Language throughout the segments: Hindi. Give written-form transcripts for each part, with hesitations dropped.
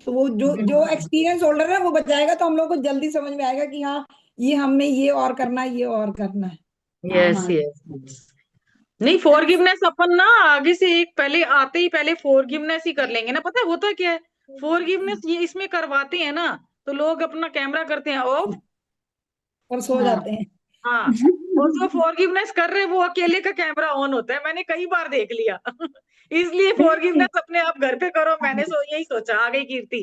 तो वो जो एक्सपीरियंस होल्डर है वो बताएगा, तो हम लोग को जल्दी समझ में आएगा कि हाँ ये हमें ये और करना है, ये और करना है। हाँ यस हाँ यस। नहीं, फॉरगिवनेस अपन ना आगे से एक पहले आते ही पहले फॉरगिवनेस ही कर लेंगे ना। पता है होता क्या है, फॉरगिवनेस ये इसमें करवाते हैं ना, तो लोग अपना कैमरा करते हैं ऑफ और सो हाँ जाते हैं। हाँ, और जो फॉरगिवनेस कर रहे हैं वो अकेले का कैमरा ऑन होता है, मैंने कई बार देख लिया। इसलिए फॉरगिवनेस अपने आप घर पे करो, मैंने यही सोचा। आ गई कीर्ति,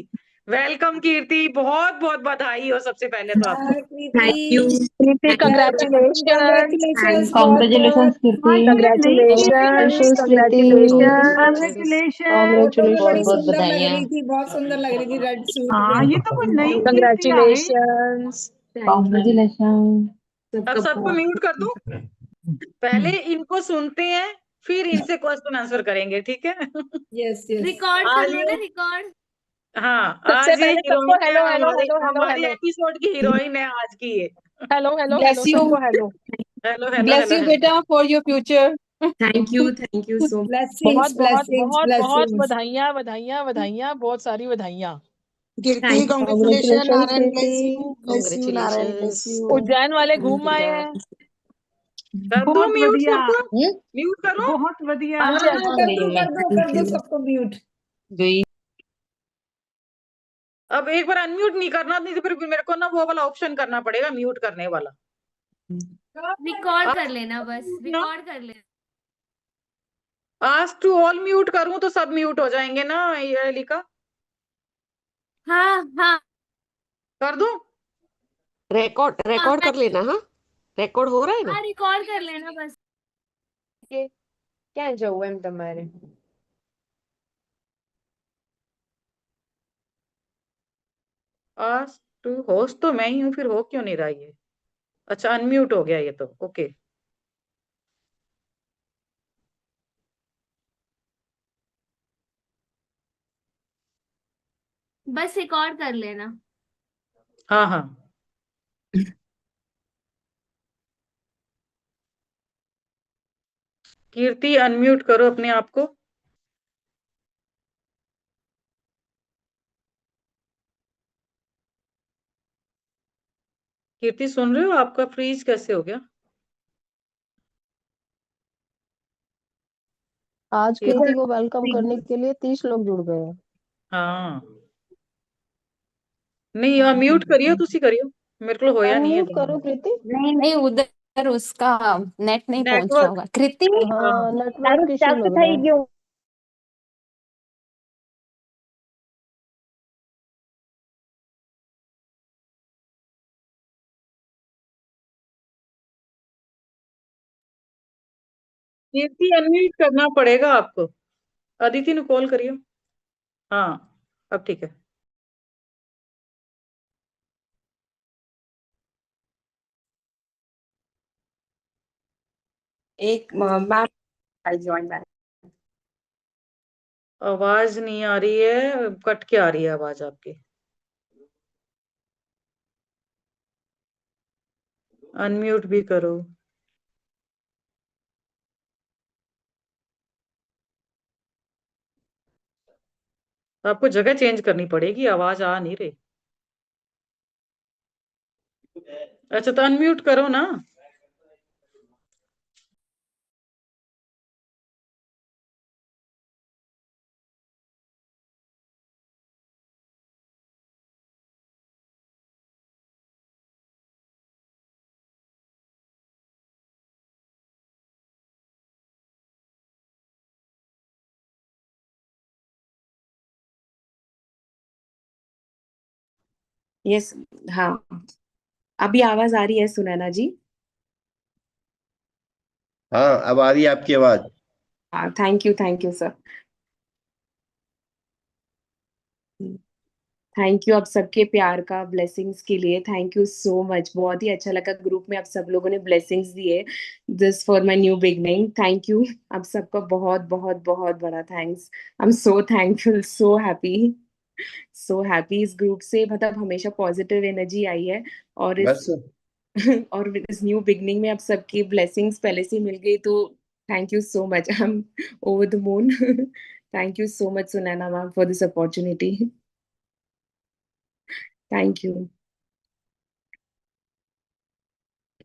वेलकम कीर्ति, बहुत बहुत बधाई हो सबसे पहले तो आपको। Thank you. Kirti congratulation. Congratulation बहुत बहुत। Congratulations, Kirti. Congratulation congratulation. Photo में बड़ी बहुत बहुत सुंदर लग बधाइयाँ। रही थी, बहुत सुंदर लग रही थी रेड सूट हाँ में। ये तो कोई नई कीर्ति आ गई। कंग्रेचुलेशन। Congratulations. अब सबको म्यूट कर दूं, पहले इनको सुनते हैं फिर इनसे क्वेश्चन आंसर करेंगे, ठीक है? Yes yes. रिकॉर्ड कर आज लो ये ना, रिकॉर्ड। हाँ, सबसे आज ये पहले सबको हीरोइन है हेलो हेलो हमारे हेलो हेलो हमारे हेलो एपिसोड की हीरोइन है आज की ये। Hello hello Bless hello you. सबको hello. Hello hello Bless hello you, hello. beta, for your future. Thank you so much. Blessings बहुत बहुत ब्लेसिंग्स बहुत बहुत ब्लेसिंग्स। बधाइयाँ बधाइयाँ बधाइयाँ, बहुत सारी बधाइयाँ। Kirti congratulation, Congratulations, Narayan bless Kirti. You, bless you, Narayan bless you. Ujjain वाले घूम आए हैं। कर दो बहुत म्यूट बढ़िया, सबको, म्यूट करो। बहुत बढ़िया। हाँ जी, हाँ हाँ कर जी। दो कर दो कर दो सबको म्यूट। गई। अब एक बार अनम्यूट नहीं करना, नहीं तो फिर मेरे को ना वो वाला ऑप्शन करना पड़ेगा म्यूट करने वाला। रिकॉर्ड कर आज लेना, बस रिकॉर्ड कर लेना। आज टू ऑल म्यूट करूं तो सब म्यूट हो जाएंगे ना, ये लिखा हाँ हाँ कर दूं। रिकॉर्ड रिकॉर्ड कर लेना। हाँ, रिकॉर्ड हो रहा है ना। हाँ, रिकॉर्ड कर लेना बस। ક્યાં જવું એમ તમારે? आज टू होस्ट तो मैं ही हूँ, फिर हो क्यों नहीं रहा ये? अच्छा अनम्यूट हो गया ये तो, ओके। बस रिकॉर्ड कर लेना। हाँ हाँ, कीर्ति अनम्यूट करो अपने आप को। कीर्ति सुन रहे हो, आपका फ्रीज कैसे हो गया? आज कीर्ति, कीर्ति को वेलकम करने के लिए 30 लोग जुड़ गए हैं। हाँ नहीं यार, म्यूट करियो, तुसी करियो, मेरे को होया नहीं है अनम्यूट करो कृति। नहीं नहीं, उधर उसका नेट नहीं पहुंच रहा नेटवर्क। होगा। कृति, हाँ नेटवर्क इशू लग रहा है। कीर्ति अनम्यूट करना पड़ेगा आपको। अदिति ने कॉल करियो। हाँ अब ठीक है। एक मैम ज्वाइन बैक। आवाज नहीं आ रही है, कट के आ रही है आवाज आपकी। अनम्यूट भी करो। आपको जगह चेंज करनी पड़ेगी, आवाज आ नहीं रही। अच्छा तो अनम्यूट करो ना। यस, हाँ अभी आवाज आ रही है सुनैना जी? हाँ, अब आ रही है आपकी आवाज। हाँ thank you sir. Thank you आप सबके प्यार का, ब्लेसिंग्स के लिए थैंक यू सो मच। बहुत ही अच्छा लगा ग्रुप में आप सब लोगों ने ब्लेसिंग्स दिए this for my new beginning. Thank you आप सबका बहुत बहुत बहुत बड़ा thanks. I am so thankful, so happy. इस ग्रुप से मतलब हमेशा पॉजिटिव एनर्जी आई है, और बस और इस न्यू बिगनिंग में आप सबकी ब्लेसिंग्स पहले से मिल गई, तो thank you so much. I am over the moon. Thank you so much Sunaina ma'am for this opportunity. Thank you.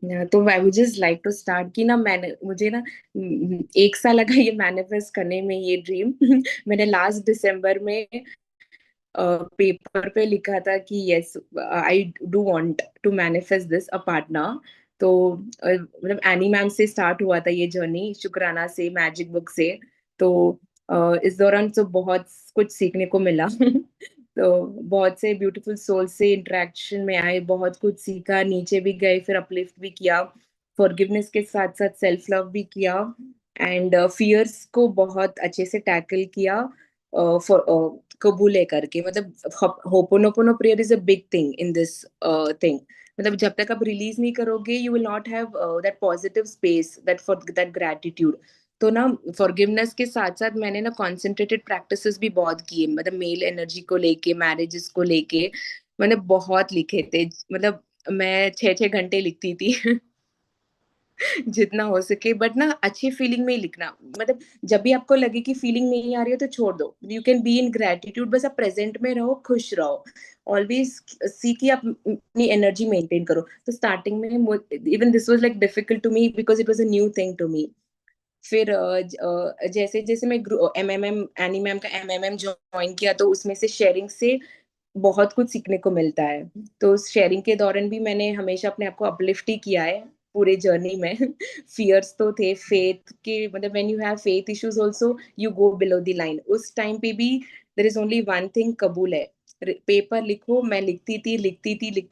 तो I would just like to start कि ना मैंने मुझे ना 1 साल लगा ये मैनिफेस्ट करने में, ये ड्रीम। मैंने लास्ट दिसंबर में पेपर पे लिखा था कि yes I do want to manifest this a partner. तो मतलब एनी मैम से स्टार्ट हुआ था ये जर्नी, शुक्राना से, मैजिक बुक से। तो इस दौरान तो बहुत कुछ सीखने को मिला। तो बहुत से ब्यूटीफुल सोल से इंटरेक्शन में आए, बहुत कुछ सीखा, नीचे भी गए, फिर अपलिफ्ट भी किया, फॉरगिवनेस के साथ साथ सेल्फ लव भी किया, एंड फियर्स को बहुत अच्छे से टैकल किया। फॉर कबूल है करके, मतलब ho'oponopono prayer is a big thing in this thing. मतलब जब तक आप रिलीज नहीं करोगे, you will not have that positive space, that for that gratitude. तो ना फॉरगिवनेस के साथ साथ मैंने ना कॉन्सेंट्रेटेड प्रैक्टिसेस भी बहुत किए, मतलब मेल एनर्जी को लेके, मैरिजेस को लेके मैंने बहुत लिखे थे। मतलब मैं 6-6 घंटे लिखती थी। जितना हो सके, बट ना अच्छी फीलिंग में ही लिखना। मतलब जब भी आपको लगे कि फीलिंग नहीं आ रही है तो छोड़ दो, you can be in gratitude, बस आप प्रेजेंट में रहो, खुश रहो। ऑलवेज सी कि आप अपनी एनर्जी मेंटेन करो। तो स्टार्टिंग में even this was like difficult to me because it was a new thing to me. फिर जैसे जैसे मैं एमएमएम, एनी मैम का एमएमएम ज्वाइन किया, तो उसमें से शेयरिंग से बहुत कुछ सीखने को मिलता है। तो उस शेयरिंग के दौरान भी मैंने हमेशा अपने आप को अपलिफ्ट ही किया है पूरे जर्नी में। फियर्स तो थे, फेथ के, मतलब when you have faith issues also you go below the line. उस टाइम पे भी there is only one thing, कबूल है। पेपर लिखो, मैं लिखती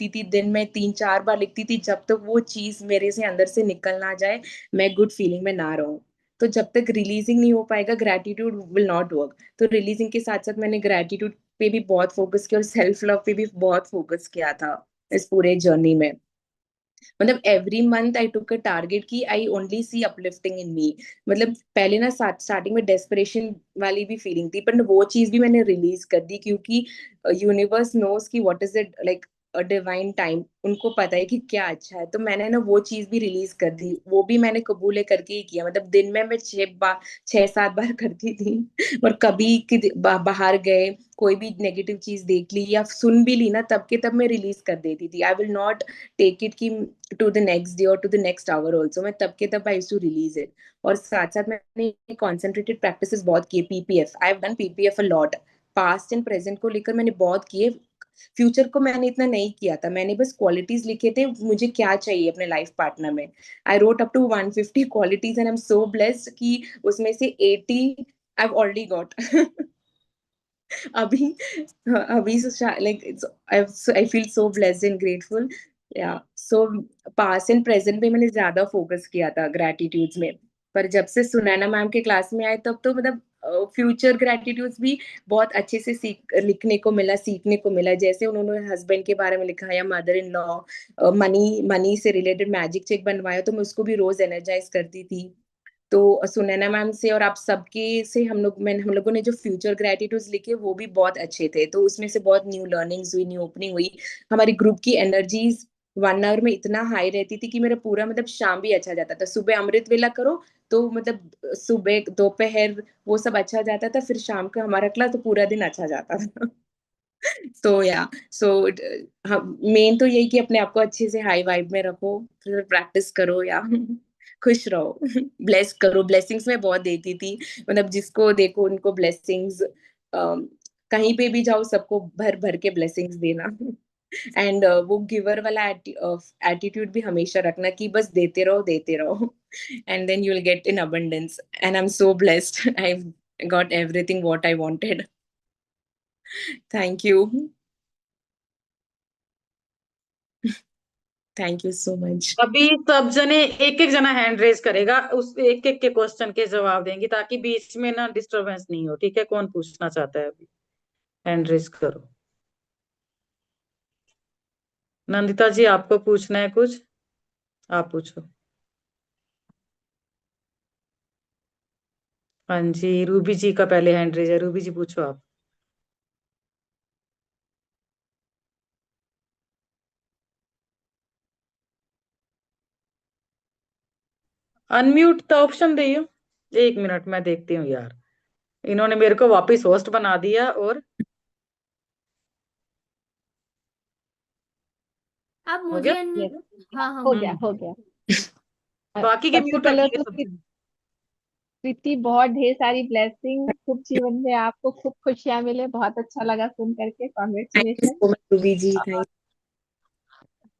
थी दिन में 3-4 बार लिखती थी, जब तक वो चीज मेरे से अंदर से निकल ना जाए, मैं गुड फीलिंग में ना रहूं। तो जब तक रिलीजिंग नहीं हो पाएगा, ग्रेटिट्यूड विल नॉट वर्क। तो रिलीजिंग के साथ साथ मैंने ग्रेटिट्यूड पे भी बहुत फोकस किया और सेल्फ लव पे भी बहुत फोकस किया था इस पूरे जर्नी में। मतलब every month I took a target कि आई ओनली सी अपलिफ्टिंग इन मी। मतलब पहले ना स्टार्टिंग में डेस्परेशन वाली भी फीलिंग थी, पर वो चीज भी मैंने रिलीज कर दी, क्योंकि यूनिवर्स नोस कि what is it like a divine time, उनको पता है कि क्या अच्छा है। तो मैंने ना वो चीज भी रिलीज कर दी, वो भी मैंने कबूले करके ही किया। मतलब दिन में मैं 6-7 बार करती थी। और कभी बाहर गए, कोई भी नेगेटिव चीज देख ली या सुन भी ली ना, तब के तब मैं रिलीज कर देती थी। I will not take it कि टू द नेक्स्ट डे और to the next hour also, मैं तब के तब आई टू रिलीज इट। और साथ साथ मैंने कॉन्सेंट्रेटेड प्रैक्टिसेस बहुत किए, PPF, I have done PPF a lot. Past and present को लेकर मैंने बहुत किए, फ्यूचर को मैंने इतना नहीं किया था। मैंने बस क्वालिटीज लिखे थे, मुझे क्या चाहिए अपने लाइफ पार्टनर में। I wrote up to 150 qualities and I am so blessed कि उसमें से 80 आई हैव ऑलरेडी गॉट। अभी अभी like I feel so blessed and grateful. या सो पास्ट एंड प्रेजेंट पे मैंने ज्यादा फोकस किया था ग्रेटिट्यूड्स में। पर जब से सुनैना मैम के क्लास में आए, तब तो मतलब फ्यूचर ग्रेटिट्यूड्स भी बहुत अच्छे से लिखने को मिला, सीखने को मिला। जैसे उन्होंने हस्बैंड के बारे में लिखा या mother in law, money money से रिलेटेड मैजिक चेक बनवाया, तो मैं उसको भी रोज एनर्जाइज करती थी। तो सुनैना मैम से और आप सबके से हम लोगों ने जो फ्यूचर ग्रेटिट्यूड्स लिखे, वो भी बहुत अच्छे थे। तो उसमें से बहुत न्यू लर्निंग्स हुई, न्यू ओपनिंग हुई। हमारी ग्रुप की एनर्जीज 1 आवर में इतना हाई रहती थी कि मेरा पूरा मतलब शाम भी अच्छा जाता था। सुबह अमृत वेला करो तो मतलब सुबह दोपहर वो सब अच्छा जाता था, फिर शाम का हमारा क्लास, तो पूरा दिन अच्छा जाता था। सो या सो मेन तो यही कि अपने आप को अच्छे से हाई वाइब में रखो, फिर प्रैक्टिस करो या खुश रहो। ब्लेस करो, ब्लेसिंग्स मैं बहुत देती थी। मतलब जिसको देखो उनको ब्लेसिंग्स, कहीं पे भी जाओ सबको भर भर के ब्लेसिंग्स देना। एंड वो गिवर वाला एटीट्यूड भी हमेशा रखना कि बस देते रहो। And then you will get in abundance, and I am so blessed, I got everything what I wanted. Thank you. Thank you so much. अभी सब जने एक एक जना हैंड रेज करेगा, उस एक एक के क्वेश्चन के जवाब देंगे, ताकि बीच में ना डिस्टरबेंस नहीं हो। ठीक है, कौन पूछना चाहता है अभी? हैंड रेज करो। नंदिता जी, आपको पूछना है कुछ? आप पूछो। हाँ जी, रूबी जी का पहले हैंड रेज है। रूबी जी पूछो आप। अनम्यूट तो ऑप्शन दियो। 1 मिनट मैं देखती हूँ यार, इन्होंने मेरे को वापस होस्ट बना दिया। और आप हो मुझे गया? हाँ हाँ हो हो गया हम्म हो गया। बाकी के सबसे म्यूट पहले रखिए तो सबके। प्रीति, बहुत ढेर सारी ब्लेसिंग, खूब जीवन में आपको खूब खुशियां मिले। बहुत अच्छा लगा सुन करके, thank you congratulation. So much Ruby जी, थैंक।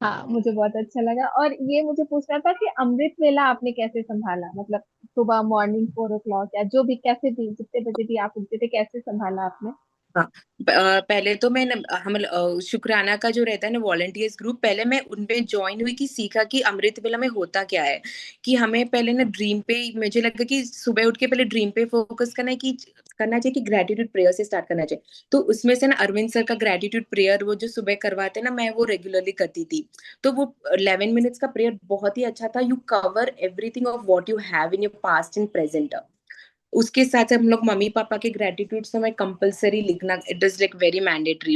हाँ, मुझे बहुत अच्छा लगा। और ये मुझे पूछना था कि अमृत वेला आपने कैसे संभाला, मतलब सुबह मॉर्निंग 4 o'clock या जो भी, कैसे भी, जितने बजे भी आप उठते थे, कैसे संभाला आपने? हाँ, पहले तो मैं हम शुक्राना का जो रहता है ना वॉलंटियर्स ग्रुप, पहले मैं उनमें ज्वाइन हुई कि सीखा कि अमृत वेला में होता क्या है। कि हमें पहले ना ड्रीम पे, मुझे लगा कि सुबह उठ के पहले ड्रीम पे फोकस करना चाहिए कि ग्रेटिट्यूड प्रेयर से स्टार्ट करना चाहिए। तो उसमें से ना अरविंद सर का ग्रेटिट्यूड प्रेयर वो जो सुबह करवाते हैं ना, मैं वो रेगुलरली करती थी। तो वो 11 मिनट्स का प्रेयर बहुत ही अच्छा था। You cover everything of what you have in your past and present. उसके साथ साथ हम लोग मम्मी पापा के ग्रेटिट्यूड तो मैं कंपलसरी लिखना, it is like very mandatory,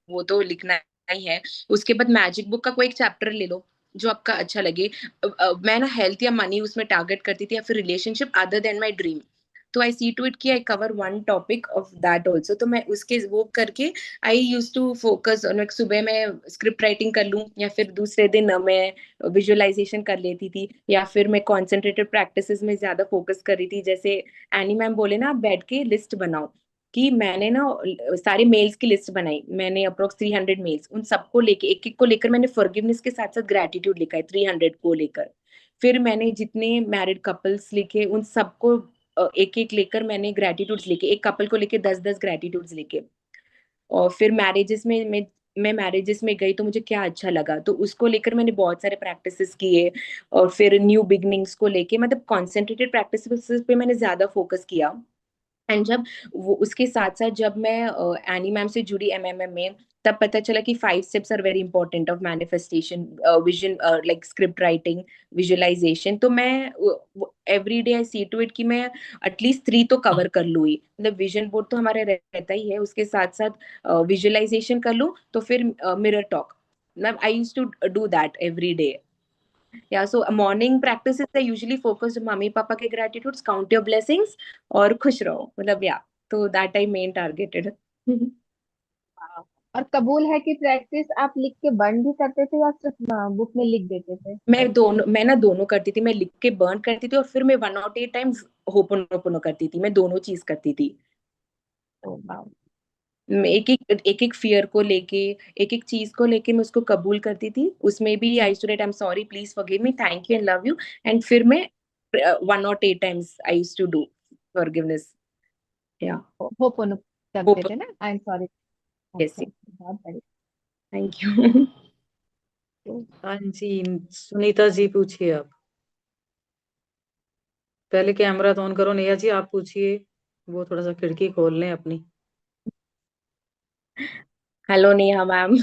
वो तो लिखना ही है। उसके बाद मैजिक बुक का कोई एक चैप्टर ले लो जो आपका अच्छा लगे। मैं ना हेल्थ या मनी उसमें टारगेट करती थी, या फिर relationship other than my dream. तो आई सी टू इट कि I cover one topic of that also. तो मैं उसके वो करके आई यूज टू फोकस ऑन, सुबह मैं स्क्रिप्ट राइटिंग कर लूँ, या फिर दूसरे दिन मैं विजुअलाइजेशन कर लेती थी, या फिर मैं कॉन्सेंट्रेटेड प्रैक्टिसेस में ज्यादा फोकस कर रही थी। जैसे एनी मैम बोले ना, आप बैठ के लिस्ट बनाओ, कि मैंने ना सारे मेल्स की लिस्ट बनाई। मैंने अप्रोक्स 300 मेल्स, उन सबको लेके, एक एक को लेकर मैंने फॉरगिवनेस के साथ साथ ग्रेटिट्यूड लिखा है 300 को लेकर। फिर मैंने जितने मैरिड कपल्स लिखे उन सबको एक एक लेकर मैंने ग्रेटिट्यूड्स लिखे, एक कपल को लेके 10-10 ग्रेटिट्यूड्स लिखे। और फिर मैरिजेस में मैं मैरिजेस में गई तो मुझे क्या अच्छा लगा, तो उसको लेकर मैंने बहुत सारे प्रैक्टिसेस किए। और फिर न्यू बिगनिंग्स को लेके, मतलब कॉन्सेंट्रेटेड प्रैक्टिसेस पे मैंने ज्यादा फोकस किया। एंड जब वो उसके साथ साथ जब मैं एनी मैम से जुड़ी एमएमएम में, तब पता चला कि 5 steps are very important of manifestation, vision, like script writing, visualisation. तो मैं every day I see to it कि मैं एटलीस्ट 3 तो कवर कर लूँ ही। मतलब विजन बोर्ड तो हमारे रहता ही है, उसके साथ साथ विजुअलाइजेशन कर लूँ, तो फिर मिरर टॉक, मतलब I use to do that every day. Yeah, so morning practices I usually focus on मम्मी पापा के gratitudes, count your blessings, और खुश रहो, मतलब या तो that I main targeted. हाँ। और कबूल है कि प्रैक्टिस आप लिख के बर्न भी करते थे या सिर्फ बुक में लिख देते थे? मैं ना दोनों करती थी, मैं लिख के बर्न करती थी, और फिर मैं 108 टाइम्स होपोनोपोनो करती थी, मैं दोनों चीज करती थी। ओ वाह। मैं एक एक फियर को लेके, एक एक चीज को लेके मैं उसको कबूल करती थी। उसमें भी I used to write I am sorry, please forgive me, thank you and love you. And फिर मैं 108 times I used to do forgiveness. या होपोनो करते होप, थे ना, आई एम सॉरी। यस, अच्छा, बहुत बढ़िया। Thank you. हाँ जी, सुनीता जी पूछिए आप। पहले कैमरा तो ऑन करो। नेहा जी आप पूछिए, वो थोड़ा सा खिड़की खोल लें अपनी। Hello Neha ma'am.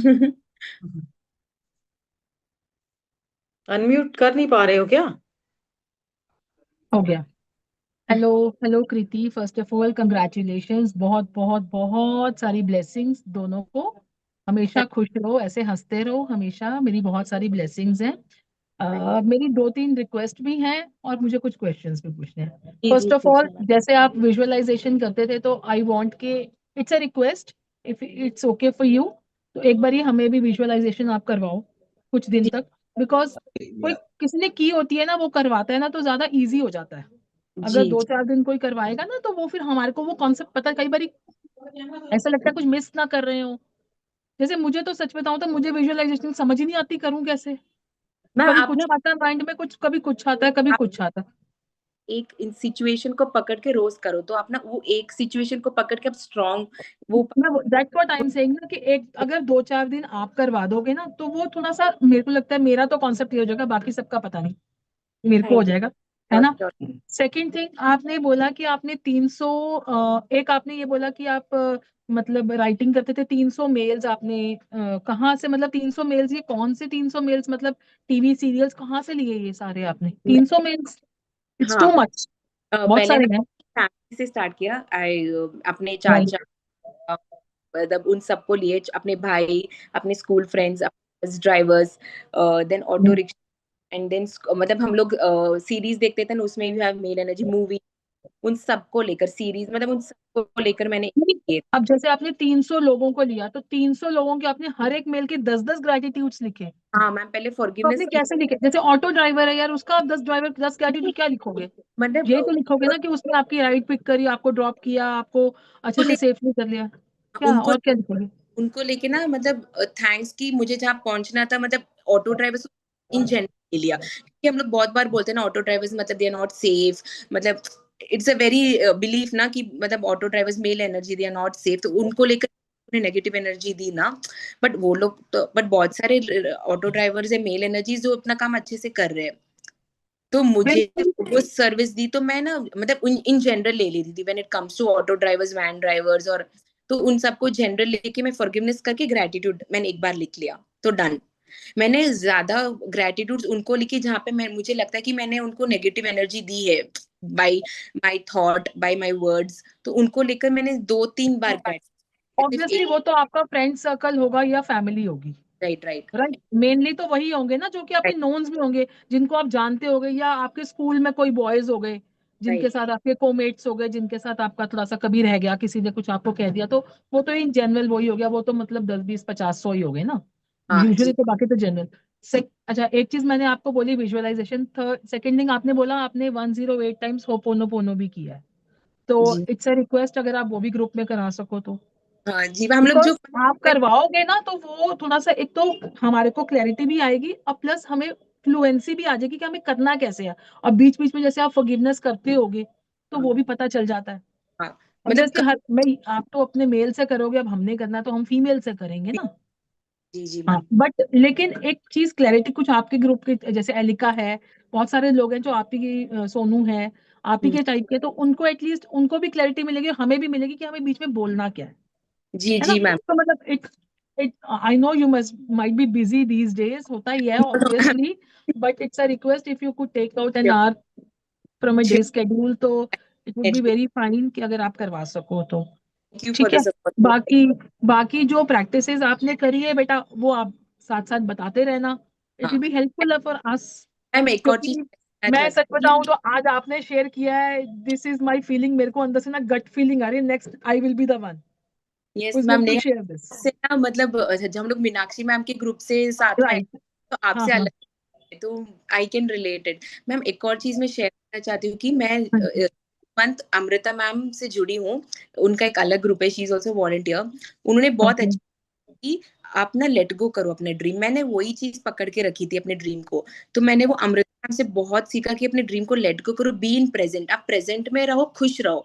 अनम्यूट कर नहीं पा रहे हो क्या? हो गया। Hello hello Kriti, first of all congratulations, बहुत बहुत बहुत सारी ब्लेसिंग्स दोनों को। हमेशा खुश रहो, ऐसे हंसते रहो हमेशा, मेरी बहुत सारी ब्लेसिंग्स हैं। मेरी 2-3 रिक्वेस्ट भी हैं और मुझे कुछ क्वेश्चंस भी पूछने हैं। जी जी फर्स्ट ऑफ ऑल, पूछिए। जैसे आप विजुअलाइजेशन करते थे तो आई वांट के, it's a request, if it's okay for you, तो एक बार हमें भी विजुअलाइजेशन आप करवाओ कुछ दिन तक। बिकॉज कोई किसी ने की होती है ना, वो करवाता है ना, तो ज्यादा इजी हो जाता है। अगर जी 2-4 दिन कोई करवाएगा ना, तो वो फिर हमारे को वो कॉन्सेप्ट पता, कई बार ऐसा लगता है कुछ मिस ना कर रहे हो। जैसे मुझे तो सच बताऊं तो मुझे विजुअलाइजेशन समझ ही नहीं आती, करूं कैसे। मैम कभी आप कुछ ना, आता है माइंड में, कुछ कभी कुछ आता है, कभी आप कुछ आता है। एक सिचुएशन को पकड़ के रोज करो, तो आप ना वो एक सिचुएशन को पकड़ के आप स्ट्रॉन्ग वो। मैं that's what I am saying ना, कि एक अगर 2-4 दिन आप करवा दोगे ना, तो वो थोड़ा सा मेरे को लगता है, मेरा तो कॉन्सेप्ट ये हो जाएगा, बाकी सबका पता नहीं, मेरे को हो थैंक यू। जाएगा, है श्योर ना। श्योर। सेकंड थिंग, आपने बोला कि आपने 300, एक आपने ये बोला कि आप मतलब राइटिंग करते थे 300 मेल्स, आपने कहाँ से, मतलब 300 मेल्स, ये कौन से 300 मेल्स, मतलब टीवी सीरियल्स कहाँ से लिए ये सारे आपने 300 मेल्स? इट्स हाँ, टू मच, बहुत पहले ना सारे हैं। फैमिली से स्टार्ट किया। आई अपने राइट। चाचा, मतलब उन सबको लिए, अपने भाई, अपने school friends, bus drivers, then auto rickshaw, and then मतलब हम लोग सीरीज देखते थे ना, उसमें भी मेल एनर्जी मूवी, उन सबको लेकर सीरीज, मतलब उन सबको लेकर मैंने नहीं, किए। अब जैसे आपने 300 लोगों को लिया तो 300 लोगों के आपने हर एक मेल के 10-10 ग्रेटिट्यूड्स लिखे, हाँ मैम, पहले तो फॉरगिवनेस आपने कैसे लिखे? जैसे ऑटो ड्राइवर है यार, उसका आप 10 ग्रेटिट्यूड क्या लिखोगे? मतलब यही तो लिखोगे ना कि उसने आपकी राइड पिक करी, आपको ड्रॉप किया, आपको अच्छे से सेफली कर लिया, क्या उनको और क्या लिखोगे? उनको लेके ना, मतलब थैंक्स कि मुझे जहाँ पहुंचना था, मतलब ऑटो ड्राइवर्स इन जनरल ले लिया, क्योंकि हम लोग बहुत बार बोलते हैं ना ऑटो ड्राइवर्स मतलब दे आर नॉट सेफ, मतलब इट्स अ वेरी बिलीफ ना कि मतलब auto drivers male energy they are not safe, तो उनको लेकर नेगेटिव एनर्जी दी ना। बट वो लोग तो, बट बहुत सारे ऑटो ड्राइवर्स है मेल एनर्जी जो अपना काम अच्छे से कर रहे हैं, तो मुझे बिल्कुल। वो सर्विस दी, तो मैं ना मतलब इन जनरल ले लेती थी when it comes to auto drivers, van drivers, और तो उन सबको जनरल लेके मैं फॉरगिवनेस करके ग्रेटिट्यूड मैंने एक बार लिख लिया तो डन। मैंने ज्यादा ग्रेटिट्यूड उनको लिखी जहाँ पे मैं, मुझे लगता है कि मैंने उनको नेगेटिव एनर्जी दी है by my thought, by my words, तो उनको लेकर मैंने 2-3 बार ऑब्वियसली वो तो आपका फ्रेंड सर्कल होगा या फैमिली होगी, राइट राइट राइट? मेनली तो वही होंगे ना जो कि आपके नोन्स भी होंगे, जिनको आप जानते होगे, या आपके स्कूल में कोई बॉयज हो गए जिनके राइट साथ आपके कोमेट्स हो गए, जिनके साथ आपका थोड़ा सा कभी रह गया, किसी ने कुछ आपको कह दिया, तो वो तो इन जनरल वही हो गया, वो तो मतलब 10-20-50-100 ही हो गए ना हाँ यूजुअली, जी तो बाकी तो जनरल। अच्छा, एक चीज मैंने आपको बोली विजुअलाइजेशन, थर्ड सेकंड थिंग आपने बोला आपने 108 टाइम्स होपोनोपोनो भी किया है, तो जी इट्स अ रिक्वेस्ट अगर आप वो भी ग्रुप में करा सको तो, हाँ जी, हम लोग जो बिकॉज आप करवाओगे ना तो वो थोड़ा सा, एक तो हमारे को क्लैरिटी भी आएगी और प्लस हमें फ्लुएंसी भी आ जाएगी कि हमें करना कैसे है, और बीच बीच में जैसे आप फॉरगिवनेस करते होगे तो हाँ वो भी पता चल जाता है। हाँ, मतलब ऑब्वियसली हर मैं, आप तो अपने मेल से करोगे, अब हमने करना तो हम फीमेल से करेंगे ना। जी जी हाँ, मैम बट लेकिन एक चीज क्लैरिटी, कुछ आपके ग्रुप के जैसे एलिका है, बहुत सारे लोग हैं जो आप ही की सोनू है, आप ही के टाइप के, तो उनको एटलीस्ट उनको भी क्लैरिटी मिलेगी, हमें भी मिलेगी कि हमें बीच में बोलना क्या जी है ना? जी मैम तो मतलब it I know you must might be busy these days, होता ही है obviously, but it's a request if you could take out an hour from a day schedule, तो it would be very fine कि अगर आप करवा सको तो। थैंक यू फॉर ठीक द है, सपोर्ट। बाकी बाकी जो प्रैक्टिसेस आपने करी है बेटा, वो आप साथ साथ बताते रहना, इट विल हाँ be helpful for us. Ma'am, एक और चीज क्योंकि कहना मैं सच चाहती हूँ बताऊं तो आज आपने शेयर किया है, दिस इज माय फीलिंग, मेरे को अंदर से ना गट फीलिंग आ रही है, next I will be the one yes who is ma'am, going to Neha share this. से ना, मतलब जब हम लोग मीनाक्षी मैम के ग्रुप से साथ में आए, राइट। तो हाँ आपसे हाँ अलग है, तो आई कैन रिलेटेड। मैम एक और चीज मैं शेयर करना चाहती हूँ कि मैं हाँ जी। मंथ अमृता मैम से जुड़ी हूँ, उनका एक अलग ग्रुप है, शी इज ऑल्सो वॉलंटियर। उन्होंने बहुत ओके। अच्छी कि आप ना लेट गो करो अपने ड्रीम, मैंने वही चीज पकड़ के रखी थी अपने ड्रीम को, तो मैंने वो अमृता मैम से बहुत सीखा कि अपने ड्रीम को लेट गो करो, बी इन प्रेजेंट, आप प्रेजेंट में रहो, खुश रहो।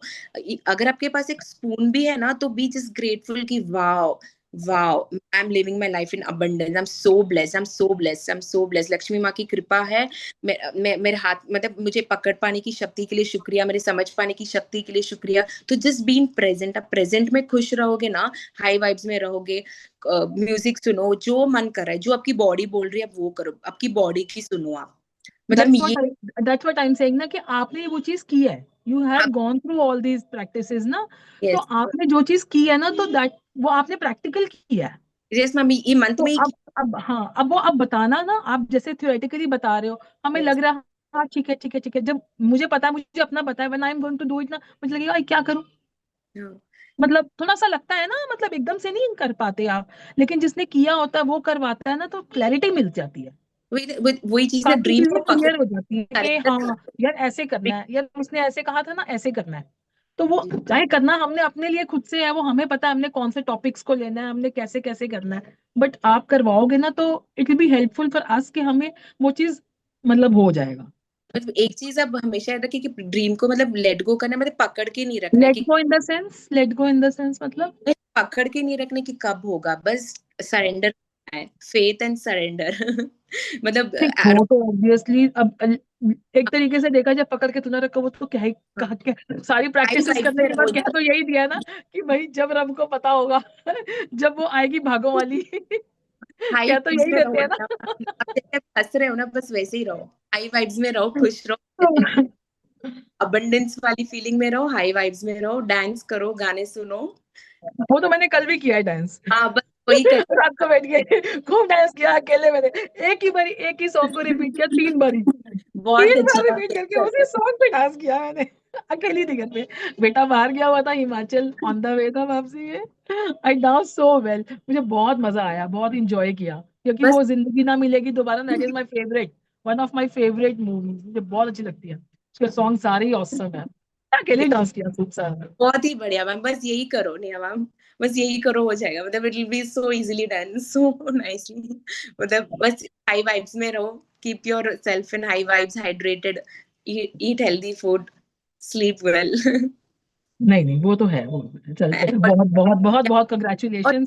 अगर आपके पास एक स्पून भी है ना, तो बी जस्ट ग्रेटफुल कि wow wow, I am living my life in abundance, I am so blessed, I am so blessed, I am so blessed, Lakshmi माँ की कृपा है। मेरे हाथ, मतलब मुझे पकड़ पाने की शक्ति के लिए शुक्रिया, मेरे समझ पाने की शक्ति के लिए शुक्रिया। तो जस्ट बी इन प्रेजेंट, आप प्रेजेंट में खुश रहोगे ना, हाई वाइब्स में रहोगे, म्यूजिक सुनो, जो मन कर रहा है, जो आपकी बॉडी बोल रही है आप वो करो, आपकी बॉडी की सुनो आप, मतलब ये that's what I am saying ना, कि आपने वो चीज की है, यू हैव आप, gone through all these practices ना, तो यस आपने जो चीज की है ना, तो दैट वो आपने प्रैक्टिकल किया है। यस मैम, ये मंथ तो में ही अब हाँ, अब वो आप बताना ना, आप जैसे थियोरेटिकली बता रहे हो, हमें yes, लग रहा है हाँ ठीक है ठीक है ठीक है, जब मुझे पता है, मुझे अपना पता है, when I am going to do it ना, मुझे लगेगा "आई, क्या करूं"। हाँ, मतलब थोड़ा सा लगता है ना, मतलब एकदम से नहीं कर पाते आप, लेकिन जिसने किया होता है वो करवाता है ना, तो क्लैरिटी मिल जाती है, वही चीज ना, काफी ड्रीम चीजें को पकड़, क्लियर हो जाती है कि surrender हाँ कर, यार ऐसे करना है, यार उसने ऐसे कहा था ना, ऐसे करना है। तो वो जी चाहे करना हमने अपने लिए खुद से है, वो हमें पता है हमने कौन से टॉपिक्स को लेना है, हमने कैसे कैसे करना है, बट आप करवाओगे ना तो it will be helpful for us कि हमें वो चीज मतलब हो जाएगा। मतलब एक चीज आप हमेशा याद रखिए कि ड्रीम को मतलब लेट गो करना, मतलब पकड़ के नहीं रखना है लेट कि, go in the sense, let go in the sense मतलब पकड़ के नहीं रखने की कब होगा, बस सरेंडर है, फेथ एंड सरेंडर मतलब नहीं, वो तो ऑब्वियसली अब एक तरीके से देखा जाए, पकड़ के तू ना रखो, वो तो क्या ही कहा क्या, सारी हाई प्रैक्टिसेस वाइब्स करने में के रहो, बाद कह तो यही दिया ना कि भाई जब रब को पता होगा जब वो आएगी भागो वाली हाई कह तो वाइब्स यही में देते रहो हैं ना, ना आप जैसे हंस रहे हो ना, बस वैसे ही रहो, हाई वाइब्स में रहो, खुश रहो, अबंडेंस वाली फीलिंग में रहो, हाई वाइब्स में रहो, डांस करो, गाने सुनो। वो तो मैंने कल भी किया है डांस हाँ बस वही कर, रात को बैठ के खूब डांस किया अकेले, मैंने एक ही बारी एक ही सॉन्ग को रिपीट किया 3 बारी। बहुत 3 बार अच्छा। रिपीट करके उसी सॉन्ग पे डांस किया मैंने। अकेली थी घर पे, बेटा बाहर गया हुआ था हिमाचल, ऑन द वे था वापसी में। आई डांस सो वेल, मुझे बहुत मजा आया, बहुत इंजॉय किया, क्योंकि बस वो जिंदगी ना मिलेगी दोबारा, that is my favourite, one of my favourite movies, मुझे बहुत अच्छी लगती है, उसके सॉन्ग सारे ही ऑसम है। अकेले डांस किया खूब सारा। बहुत ही बढ़िया मैम, बस यही करो नेहा मैम, बस यही करो हो जाएगा, मतलब it will be so easily done, so nicely. मतलब बस हाई वाइब्स में रहो, keep your self in high vibes, hydrated, eat healthy food, sleep well. नहीं नहीं, वो तो है, वो चल अच्छा, बहुत बहुत बहुत बहुत और कंग्रेचुलेशन।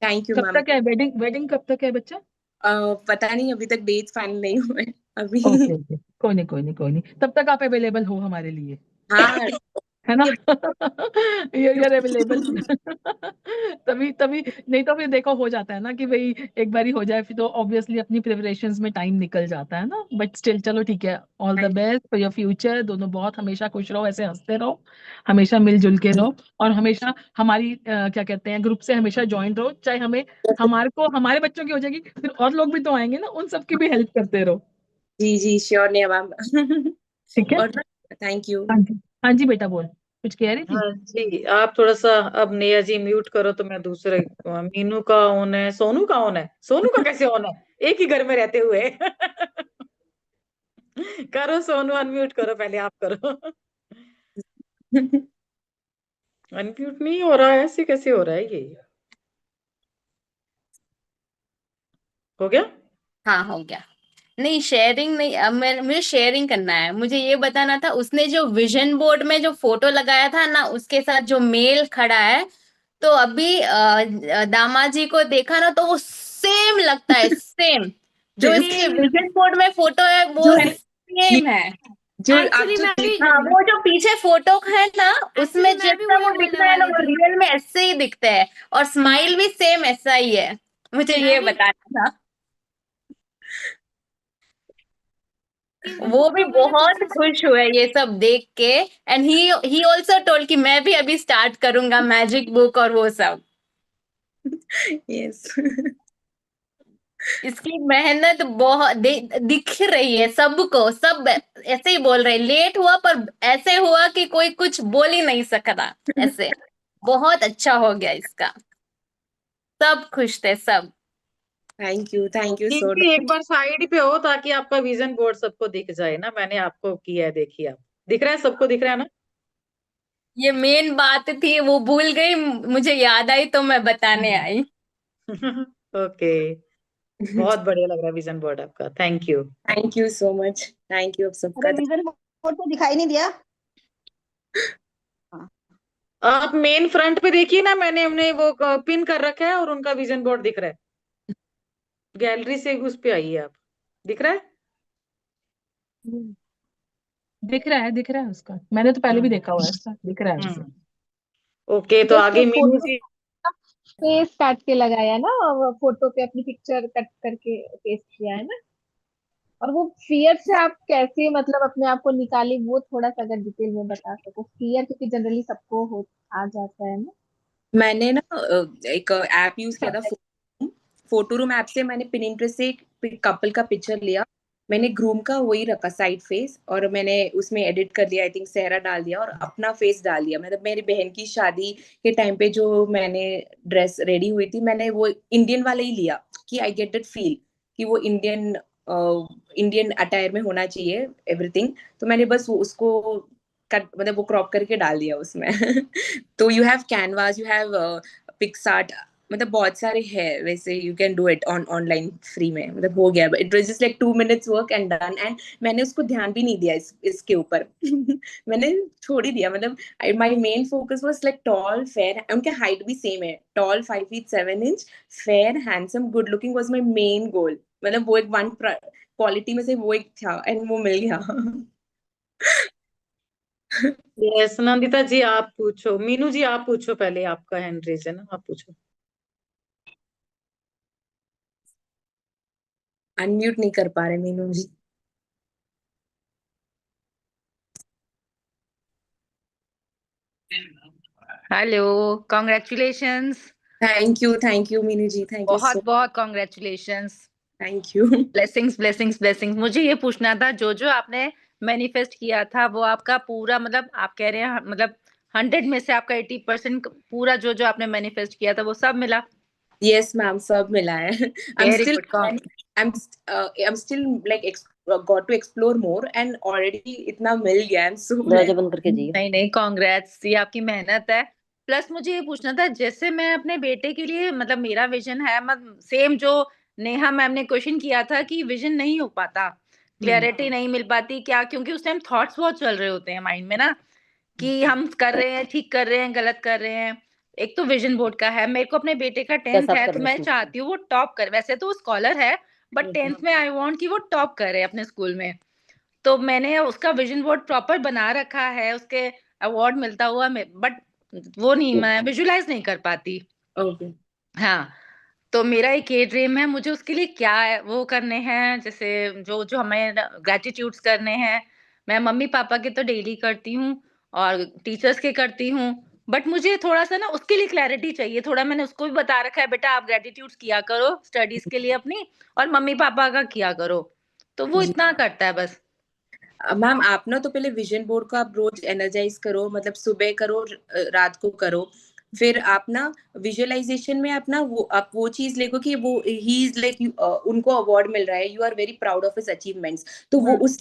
थैंक यू कब मैम। तक है वेडिंग, वेडिंग कब तक है बच्चा? पता नहीं, अभी तक डेट फाइनल नहीं हुए अभी। ओके ओके, कोई नहीं कोई नहीं कोई नहीं, तब तक आप अवेलेबल हो हमारे लिए, हाँ है ना? ये ये अवेलेबल। तभी तभी, नहीं तो फिर देखो हो जाता है ना कि भाई एक बारी हो जाए, फिर तो ऑब्वियसली अपनी प्रिपरेशंस में टाइम निकल जाता है ना, बट स्टिल चलो ठीक है, all the best for your future, दोनों बहुत हमेशा खुश रहो, ऐसे हंसते रहो, हमेशा मिलजुल के रहो, और हमेशा हमारी क्या कहते हैं, ग्रुप से हमेशा ज्वाइन रहो, चाहे हमें, हमारे को हमारे बच्चों की हो जाएगी, फिर और लोग भी तो आएंगे ना, उन सबकी भी हेल्प करते रहो। जी जी श्योर नेहा मैम। ठीक है। और थैंक यू। हाँ जी, हाँ जी बेटा बोल, कुछ कह रही थी? हाँ जी, आप थोड़ा सा अब नेहा जी म्यूट करो, तो मैं दूसरे, मीनू का ऑन है, सोनू का ऑन है, सोनू का कैसे ऑन है, एक ही घर में रहते हुए। करो सोनू, अनम्यूट करो, पहले आप करो। अनम्यूट नहीं हो रहा है, ऐसे कैसे हो रहा है ये? हो गया? हाँ हो गया। नहीं शेयरिंग नहीं, अब मुझे शेयरिंग करना है, मुझे ये बताना था, उसने जो विजन बोर्ड में जो फोटो लगाया था ना, उसके साथ जो मेल खड़ा है, तो अभी दामाद जी को देखा ना, तो वो सेम लगता है, सेम जो इसके विजन बोर्ड में फोटो है वो जो ये सेम है। जो आप एक्चुअली जो मैं भी देख हाँ वो जो पीछे फोटो है ना, एक्चुअली उसमें मैं भी जैसा वही वो दिख बोलने रहा है ना, वाली वो थी। रियल में ऐसे ही दिखता है, और स्माइल भी सेम ऐसा ही है, मुझे मैं ये भी बताना था। कि वो भी फोटो में ना बहुत पीछे से खुश हुए ये सब देख के, एंड ही ऑल्सो टोल्ड कि मैं भी अभी स्टार्ट करूंगा मैजिक बुक और वो सब। यस। इसकी मेहनत बहुत दिख रही है सबको, सब ऐसे ही बोल रहे, लेट हुआ पर ऐसे हुआ कि कोई कुछ बोल ही नहीं सकता, ऐसे बहुत अच्छा हो गया इसका, सब खुश थे सब। थैंक यू सो कीर्ति, एक बार साइड पे हो, ताकि आपका विजन बोर्ड सबको दिख जाए ना, मैंने आपको किया है, देखिए आप, दिख रहा है, सबको दिख रहा है ना? ये मेन बात थी, वो भूल गई, मुझे याद आई तो मैं बताने आई। ओके, बहुत बढ़िया लग रहा है विजन बोर्ड आपका, thank you. Thank you so much, thank you आप सबका। अरे विजन बोर्ड तो दिखाई नहीं दिया। हाँ। आप मेन फ्रंट पे देखिए ना, मैंने उन्हें वो पिन कर रखा है, और उनका विजन बोर्ड दिख रहा है, गैलरी से उस पे आइए आप, दिख रहा है? दिख रहा है उसका, मैंने तो पहले भी हम्म देखा हुआ है उसका, दिख रहा है मुझे। हम्म ओके, तो जस्ट आगे मीनू फोटो जी। फेस काट के लगाया ना, फोटो पे अपनी पिक्चर कट करके पेस्ट किया है ना। और वो फियर से आप कैसे मतलब अपने आप को निकाले, वो थोड़ा सा अगर डिटेल में बता सको, फियर क्योंकि जनरली सबको हो आ जाता है ना। मैंने ना एक ऐप यूज किया था, फोटो रूम ऐप से मैंने पिनिंटरेस्ट से एक कपल का पिक्चर लिया, मैंने ग्रूम का वही रखा साइड फेस, और मैंने उसमें एडिट कर लिया, आई थिंक सेहरा डाल दिया और अपना फेस डाल दिया, मतलब मेरी बहन की शादी के टाइम पे जो मैंने ड्रेस रेडी हुई थी, मैंने वो इंडियन वाला ही लिया, कि आई गेट दैट फील कि वो इंडियन इंडियन अटायर में होना चाहिए एवरीथिंग, तो मैंने बस उसको कट, मतलब वो क्रॉप करके डाल दिया उसमें। तो you have canvas, you have PicsArt, मतलब बहुत सारे हैं वैसे, you can do it online free में, मतलब हो गया, it was just like 2 minutes work and done, and मैंने उसको ध्यान भी नहीं दिया इसके ऊपर। मैंने छोड़ ही दिया, मतलब my main focus was like tall fair, उनके हाइट भी सेम है, tall 5 feet 7 inch, fair handsome good looking was my main goal, मतलब वो एक वन क्वालिटी में से वो एक था, एंड वो मिल गया। यस नंदिता जी, आप पूछो, मीनू जी आप पूछो, पहले आपका हैंड रेज है ना, आप पूछो। अनम्यूट नहीं कर पा रहे Meenu ji. Hello, congratulations. Thank you Meenu ji, thank you बहुत सो। बहुत congratulations. Thank you. Blessings blessings blessings. मुझे ये पूछना था, जो आपने मैनिफेस्ट किया था वो आपका पूरा, मतलब आप कह रहे हैं मतलब 100 में से आपका 80% पूरा जो आपने मैनिफेस्ट किया था वो सब मिला? यस मैम, सब मिला है। I'm very still good. I'm still like got to explore more and already इतना मिल गया। I'm so दरवाजा blessed। बंद करके जाइए। नहीं नहीं, कांग्रेट्स, ये आपकी मेहनत है। प्लस मुझे ये पूछना था, जैसे मैं अपने बेटे के लिए, मतलब मेरा विजन है, मतलब सेम जो नेहा मैम ने क्वेश्चन किया था कि विजन नहीं हो पाता, क्लियरिटी नहीं मिल पाती, क्या क्योंकि उस टाइम थॉट्स बहुत चल रहे होते हैं माइंड में ना, कि हम कर रहे हैं, ठीक कर रहे हैं, गलत कर रहे हैं। एक तो विजन बोर्ड का है, मेरे को अपने बेटे का 10th साफ है, कर तो दो मैं उसमें। चाहती हूँ वो टॉप करे। वैसे तो वो स्कॉलर है, बट 10th में आई वांट कि वो टॉप करे अपने स्कूल में। तो मैंने उसका विजन बोर्ड प्रॉपर बना रखा है, उसके अवार्ड मिलता हुआ, बट वो नहीं, मैं विजुलाइज नहीं कर पाती। ओके। हाँ, तो मेरा एक ये ड्रीम है, मुझे उसके लिए क्या है वो करने हैं, जैसे जो जो हमें ग्रेटिट्यूड्स करने हैं। मैं मम्मी पापा के तो डेली करती हूँ और टीचर्स के करती हूँ, बट मुझे थोड़ा सा ना उसके लिए क्लैरिटी चाहिए। थोड़ा मैंने उसको भी बता रखा है, बेटा आप ग्रेटिट्यूड्स किया करो स्टडीज के लिए अपनी, और मम्मी पापा का किया करो। तो वो जी इतना करता है बस। मैम, आप ना तो पहले विजन बोर्ड को आप रोज एनर्जाइज करो, मतलब सुबह करो, रात को करो। फिर आप ना विजुअलाइजेशन में आप ना वो चीज लेगो कि वो ही इज लाइक, उनको अवार्ड मिल रहा है, you are very proud of his achievements. तो वो उस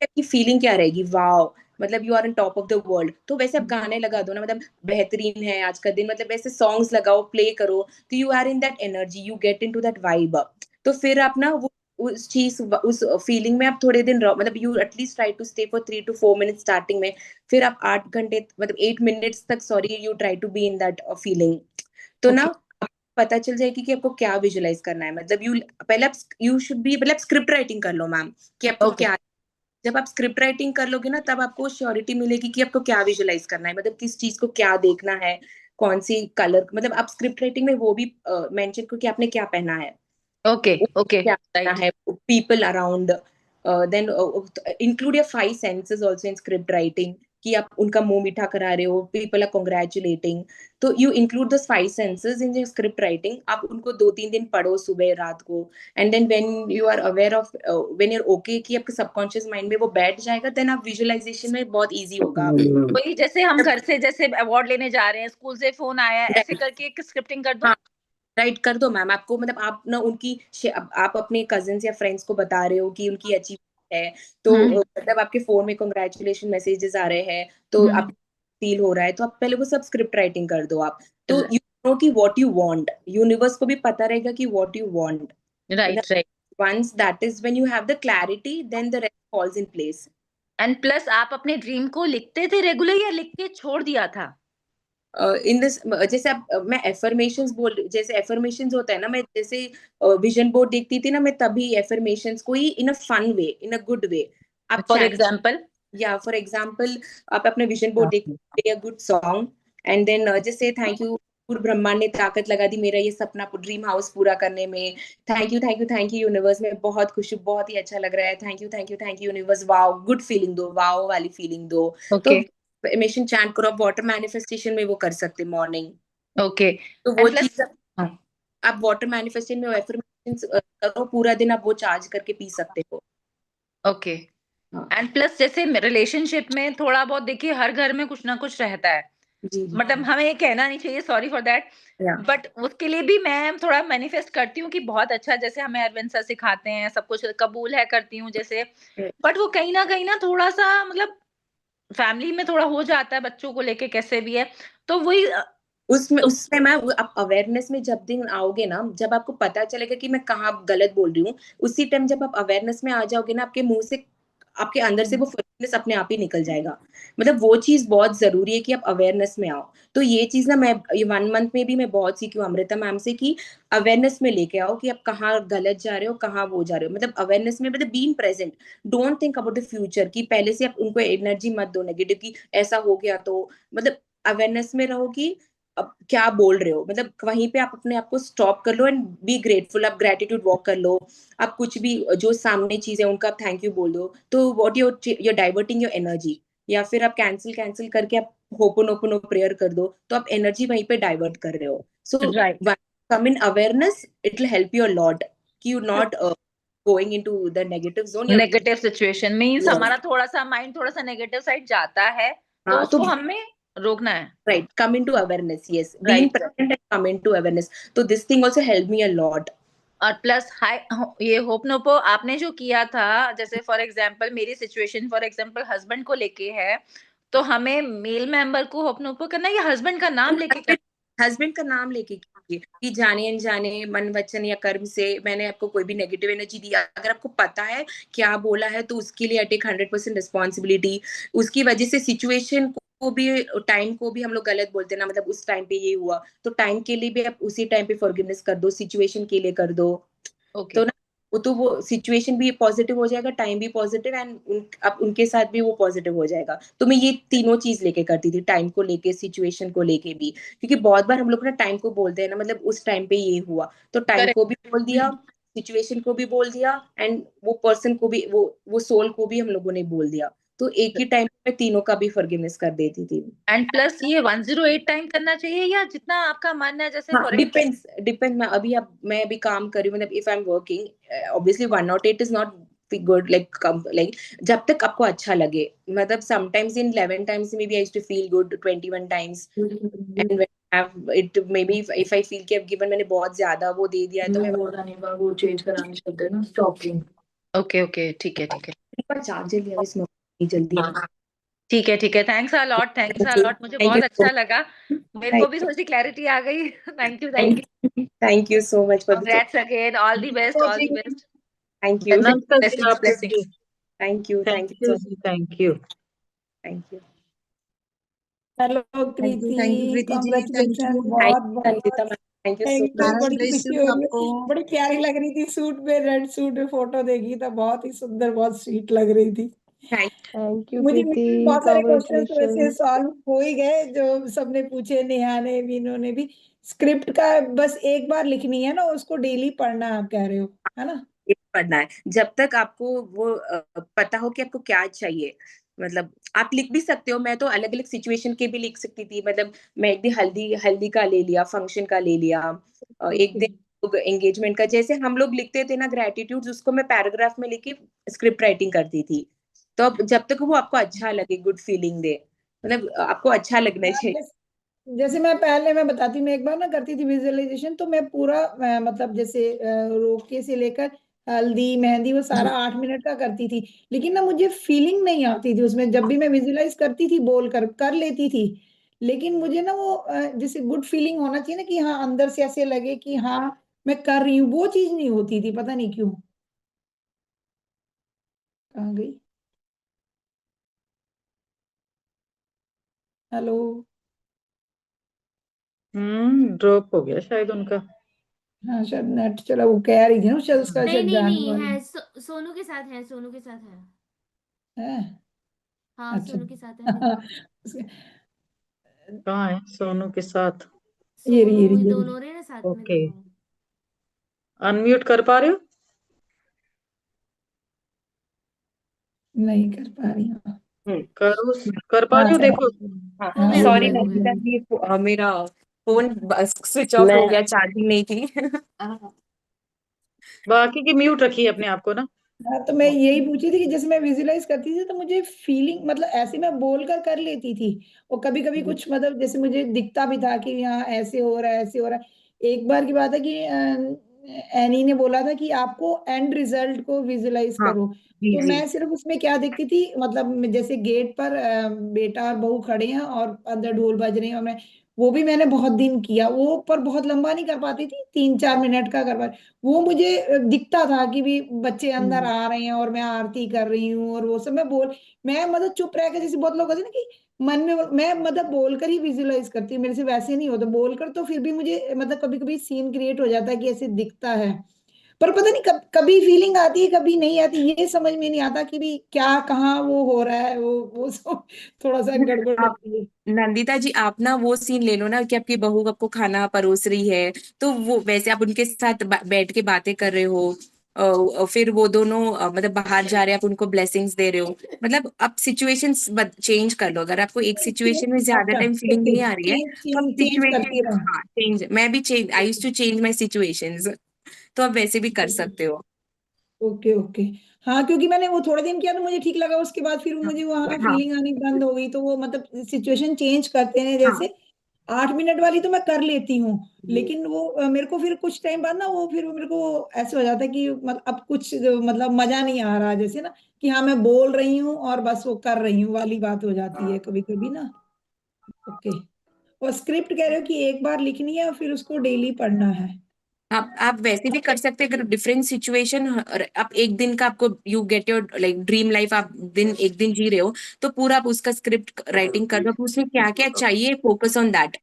की फीलिंग क्या रहेगी, वाओ, मतलब you are on top of the world. तो वैसे आप गाने लगा दो ना, मतलब बेहतरीन है आज का दिन, मतलब वैसे सॉन्ग्स लगाओ, प्ले करो, तो you are in that energy, you get into that vibe. तो फिर आप ना वो उस चीज उस फीलिंग में आप थोड़े दिन रहो, मतलब you at least try to stay for 3 to 4 minute starting में। फिर आप 8 घंटे, मतलब 8 मिनट्स तक, sorry, you try to be in that feeling. तो ना ओके आपको पता चल जाएगी कि आपको क्या विजुलाइज करना है। मतलब यू पहले आप यू शुड बी, मतलब स्क्रिप्ट राइटिंग कर लो मैम, कि आपको ओके क्या। जब आप स्क्रिप्ट राइटिंग कर लोगे ना, तब आपको श्योरिटी मिलेगी कि आपको क्या विजुलाइज करना है, मतलब किस चीज को क्या देखना है, कौन सी कलर, मतलब आप स्क्रिप्ट राइटिंग में वो भी मेंशन करो कि आपने क्या पहना है, ओके ओके क्या करना राइट। है, people around. Then include your 5 senses also in script writing, कि आप उनका मुंह मीठा करा रहे हो, पीपल आर कॉन्ग्रेचुलेटिंग। तो you include this 5 senses in your script writing. आप उनको 2-3 दिन पढ़ो, सुबह रात को। And then when you are aware of, when you are okay कि आपके सबकॉन्शियस माइंड में वो बैठ जाएगा, देन आप विजुअलाइजेशन में बहुत इजी होगा। वही, जैसे हम घर से जैसे अवार्ड लेने जा रहे हैं, स्कूल से फोन आया है, ऐसे करके एक स्क्रिप्टिंग कर दूं। हाँ, राइट कर दो मैम। आपको मतलब आप ना उनकी आप अपने कजिन्स या फ्रेंड्स को बता रहे हो कि उनकी अचीवमेंट है, तो हम्म मतलब आपके फोन में कॉन्ग्रेचुलेशन मैसेजेस आ रहे हैं, तो आप फील हो रहा है, तो आप पहले वो सब स्क्रिप्ट राइटिंग कर दो आप। तो यू नो कि व्हाट यू वांट, यूनिवर्स को भी पता रहेगा कि what you want. Right right. Once that is when you have the clarity, then the rest falls in place. And plus आप अपने ड्रीम को लिखते थे रेगुलर या लिख के छोड़ दिया था? इन दिस, जैसे आप मैं एफर्मेशंस जैसे एफर्मेशंस होता है ना, मैं जैसे विजन बोर्ड देखती थी ना, मैं तभी एफर्मेशंस को ही इन a fun way, in a good way आप फॉर चैन, एग्जाम्पल? या फॉर एग्जांपल आप अपने विजन बोर्ड देख, play a good song, and then just say thank you, पूरे ब्रह्मांड ने ताकत लगा दी मेरा ये सपना ड्रीम हाउस पूरा करने में। Thank you thank you thank you universe, में बहुत खुश हूँ, बहुत ही अच्छा लग रहा है, thank you thank you thank you universe, wow, good feeling दो, वाओ वाली फीलिंग दो। तो ओके एफर्मेशन चैंट करो आप, वाटर मैनिफेस्टेशन में वो कर सकते मॉर्निंग। ओके। तो वो एंड प्लस, चीज आप वाटर मैनिफेस्टेशन में एफर्मेशन करो, पूरा दिन आप वो चार्ज करके पी सकते हो। ओके। हाँ एंड प्लस जैसे रिलेशनशिप में थोड़ा बहुत देखिए, हर घर में कुछ ना कुछ रहता है, जी जी। मतलब हमें ये कहना नहीं चाहिए, सॉरी फॉर दैट, या बट उसके लिए भी मैं थोड़ा मैनिफेस्ट करती हूँ कि बहुत अच्छा, जैसे हमें अरविंद सर सिखाते हैं, सब कुछ कबूल है करती हूँ जैसे, बट वो कहीं ना थोड़ा सा, मतलब फैमिली में थोड़ा हो जाता है, बच्चों को लेके कैसे भी है, तो वही उसमें तो उसमें मैं आप अवेयरनेस में जब दिन आओगे ना, जब आपको पता चलेगा कि मैं कहाँ गलत बोल रही हूँ, उसी टाइम जब आप अवेयरनेस में आ जाओगे ना, आपके मुंह से, आपके अंदर से वो फॉरगिवनेस अपने आप ही निकल जाएगा। मतलब वो चीज बहुत जरूरी है कि आप अवेयरनेस में आओ। तो ये चीज ना मैं ये 1 मंथ में भी मैं बहुत सीखी हूँ अमृता मैम से, कि अवेयरनेस में लेके आओ कि आप कहाँ गलत जा रहे हो, कहाँ वो जा रहे हो, मतलब अवेयरनेस में, मतलब being present. Don't think about the future, कि पहले से आप उनको एनर्जी मत दो नेगेटिव की ऐसा हो गया तो, मतलब अवेयरनेस में रहो कि अब क्या बोल रहे हो, मतलब वहीं पे आप अपने आप को स्टॉप कर लो एंड बी ग्रेटफुल। आप ग्रेटिट्यूड वॉक कर लो, आप कुछ भी जो सामने चीज है उनका आप थैंक यू बोल दो, तो what you're diverting your energy. या फिर आप कैंसिल कैंसिल करके आप होपोनोपोनो प्रेयर कर दो, तो आप एनर्जी वहीं पे डाइवर्ट कर रहे हो। So right. Come in awareness, it will help you a lot, कि you not going into the negative zone या नेगेटिव सिचुएशन मीन्स Yes. हमारा थोड़ा सा माइंड थोड़ा सा नेगेटिव साइड जाता है, तो हाँ, तो उसको हमें रोकना है। right, come into awareness, yes, being Right. present and come into awareness. So this thing also helped me a lot. और प्लस हाई ये होपनोपो आपने जो किया था, जैसे फॉर एग्जांपल मेरी सिचुएशन फॉर एग्जांपल हस्बैंड को लेके है, तो हमें मेल मेंबर को होपनोपो करना है या हस्बैंड का नाम लेके करना? हस्बैंड का नाम लेके कीजिए कि जाने अनजाने मन वचन या कर्म से मैंने आपको कोई भी नेगेटिव एनर्जी दी, अगर आपको पता है क्या बोला है तो उसके लिए आई टेक 100% रिस्पॉन्सिबिलिटी। उसकी वजह से सिचुएशन को भी टाइम को भी हम लोग गलत बोलते हैं ना, मतलब उस टाइम पे ये हुआ तो टाइम के लिए भी आप उसी टाइम पे फॉरगिवनेस कर दो, सिचुएशन के लिए कर दो। ओके तो ना वो सिचुएशन भी पॉजिटिव हो जाएगा, टाइम भी पॉजिटिव एंड अब उनके साथ भी वो पॉजिटिव हो जाएगा। तो मैं ये तीनों चीज लेके करती थी, टाइम को लेके, सिचुएशन को लेके भी, क्योंकि बहुत बार हम लोग ना टाइम को बोलते हैं ना, मतलब उस टाइम पे ये हुआ तो टाइम करेक्ट। को भी बोल दिया, सिचुएशन को भी बोल दिया एंड वो पर्सन को भी, वो सोल को भी हम लोगों ने बोल दिया। तो एक ही टाइम पे तीनों का भी फॉरगिवनेस कर देती थी। एंड प्लस ये 108 टाइम करना चाहिए या जितना आपका मन है, जैसे हाँ, फॉर डिपेंड। मैं अभी काम कर रही हूँ, मतलब if I am working obviously 108 is not good, like जब तक आपको अच्छा लगे, मतलब sometimes in 11 times maybe I used to feel good, 21 times and when have it maybe if I feel कि गिवन मैंने बहुत ज्यादा वो दे दिया है तो मैं वो चेंज कराने चलते हैं ना स्टॉकिंग। ओके ओके ठीक है ठीक है पर चार्जर लिया इसमें जल्दी। ठीक है थैंक्स अ लॉट मुझे बहुत अच्छा लगा, मेरे को भी थोड़ी सी क्लैरिटी आ गई। Thank you thank you so much for congrats again, all the best thank you नमस्कार जी, blessings आपको blessings जी। थैंक यू थैंक यू जी, thank you. Thank you hello thank you Kriti, Preeti ji, thank congratulation, you. बहुत बहुत thank you so thank you. Much. Madam बड़ी ब्लेस खुशी यू हो रही आपको। है, बड़ी प्यारी लग रही थी सूट में, रेड सूट में फोटो देखी तो बहुत ही सुंदर, बहुत स्वीट लग रही थी। थैंक यू मुझे प्रीति, बहुत सारे क्वेश्चन तो वैसे कांग्रेचुलेशन। सॉल्व हो ही गए, जो सबने पूछे, नेहा ने, वीनू ने भी। स्क्रिप्ट का बस एक बार लिखनी है ना, उसको डेली पढ़ना है, आप कह रहे हो, है ना? ये पढ़ना है जब तक आपको वो पता हो कि आपको क्या चाहिए। मतलब आप लिख भी सकते हो, मैं तो अलग अलग सिचुएशन के भी लिख सकती थी, मतलब मैं एक दिन हल्दी हल्दी का ले लिया, फंक्शन का ले लिया, एक दिन एंगेजमेंट का, जैसे हम लोग लिखते थे ना ग्रेटिट्यूड, उसको मैं पैराग्राफ में लिख के स्क्रिप्ट राइटिंग करती थी। तो अब जब तक वो आपको अच्छा लगे, गुड फीलिंग दे, मतलब आपको अच्छा लगना हाँ, चाहिए। जैसे मैं बताती हूँ, मैं एक बार ना करती थी विजुअलाइजेशन, तो मैं पूरा मतलब जैसे रोके से लेकर हल्दी मेहंदी वो सारा 8 मिनट का करती थी, लेकिन ना मुझे फीलिंग नहीं आती थी उसमें। जब भी मैं विजुअलाइज करती थी, बोल कर लेती थी, लेकिन मुझे ना वो जैसे गुड फीलिंग होना चाहिए ना, कि हाँ अंदर से ऐसे लगे कि हाँ मैं कर रही हूँ, वो चीज नहीं होती थी, पता नहीं क्यों। कहाँ गई? हेलो? ड्रॉप हो गया शायद उनका। हाँ शायद नेट चला, वो कह रही थी ना शायद उसका नहीं शायद नहीं जाने नहीं वाली है, सोनू के साथ है, सोनू के साथ है। है। हाँ अच्छा। सोनू के साथ है। कहाँ है सोनू के साथ? ये रही, ये सोनू रही, ये रही। दोनों रहे ना साथ में ओके, दोनों। अनम्यूट कर पा रहे हो? नहीं कर पा रही हूँ। करो, कर पा हाँ रहे हो? कर देखो हाँ हो गया हो हो सॉरी गया गया। हो गया। नंदिता जी, मेरा फोन स्विच ऑफ हो गया, चार्जिंग नहीं थी। बाकी की म्यूट रखिए अपने आप को ना। हाँ, तो मैं यही पूछी थी कि जैसे मैं विजुलाइज करती थी तो मुझे फीलिंग, मतलब ऐसे मैं बोल कर लेती थी, और कभी कभी कुछ मतलब जैसे मुझे दिखता भी था कि हाँ ऐसे हो रहा है, ऐसे हो रहा है। एक बार की बात है कि एनी ने बोला था कि आपको एंड रिजल्ट को विजुलाइज हाँ करो, जी तो जी। मैं सिर्फ उसमें क्या देखती थी, मतलब जैसे गेट पर बेटा और बहू खड़े हैं और अंदर ढोल बज रहे हैं, और मैं वो भी मैंने बहुत दिन किया, वो पर बहुत लंबा नहीं कर पाती थी, 3-4 मिनट का कर पाती। वो मुझे दिखता था कि भी बच्चे अंदर आ रहे हैं और मैं आरती कर रही हूँ, और वो सब मैं मतलब चुप रह के, जैसे बहुत लोग कहते हैं ना कि मन में, मैं मतलब बोलकर ही विजुलाइज करती हूँ, मेरे से वैसे नहीं होता बोलकर, तो फिर भी मुझे मतलब कभी कभी सीन क्रिएट हो जाता है कि ऐसे दिखता है, पर पता नहीं कभी फीलिंग आती है, कभी नहीं आती, ये समझ में नहीं आता कि भी क्या कहाँ वो हो रहा है, वो सब थोड़ा सा गड़बड़ आप लगती है। नंदिता जी, आप ना वो सीन ले लो ना कि आपकी बहू आपको खाना परोस रही है, तो वो वैसे आप उनके साथ बैठ के बातें कर रहे हो, फिर वो दोनों मतलब बाहर जा रहे हैं, आप उनको ब्लेसिंग्स दे रहे हो, मतलब आप सिचुएशंस चेंज कर लो। अगर आपको एक सिचुएशन में ज्यादा अच्छा, टाइम फीलिंग ओके, नहीं आ रही है चेंज तो आप चेंज चेंज सिचुएशन, करती रहूं। हाँ चेंज, मैं भी change, I used to change my situations तो आप वैसे भी कर सकते हो। Okay okay. हाँ, क्योंकि मैंने वो थोड़े दिन किया तो मुझे ठीक लगा, उसके बाद फिर मुझे वहां पे हाँ फीलिंग आनी बंद हो गई, तो वो मतलब सिचुएशन चेंज करते हैं हाँ। जैसे। 8 मिनट वाली तो मैं कर लेती हूँ, लेकिन वो मेरे को फिर कुछ टाइम बाद ना वो फिर मेरे को ऐसे हो जाता है कि मतलब अब कुछ मतलब मजा नहीं आ रहा, जैसे ना कि हाँ मैं बोल रही हूँ और बस वो कर रही हूँ वाली बात हो जाती है कभी कभी ना। ओके। और स्क्रिप्ट कह रहे हो कि एक बार लिखनी है और फिर उसको डेली पढ़ना है? आप वैसे भी कर सकते हैं, अगर डिफरेंट सिचुएशन, आप एक दिन का आपको you get your like dream life, आप एक दिन जी रहे हो, तो पूरा आप उसका स्क्रिप्ट राइटिंग कर दो, आप उसमें क्या क्या चाहिए फोकस ऑन दैट,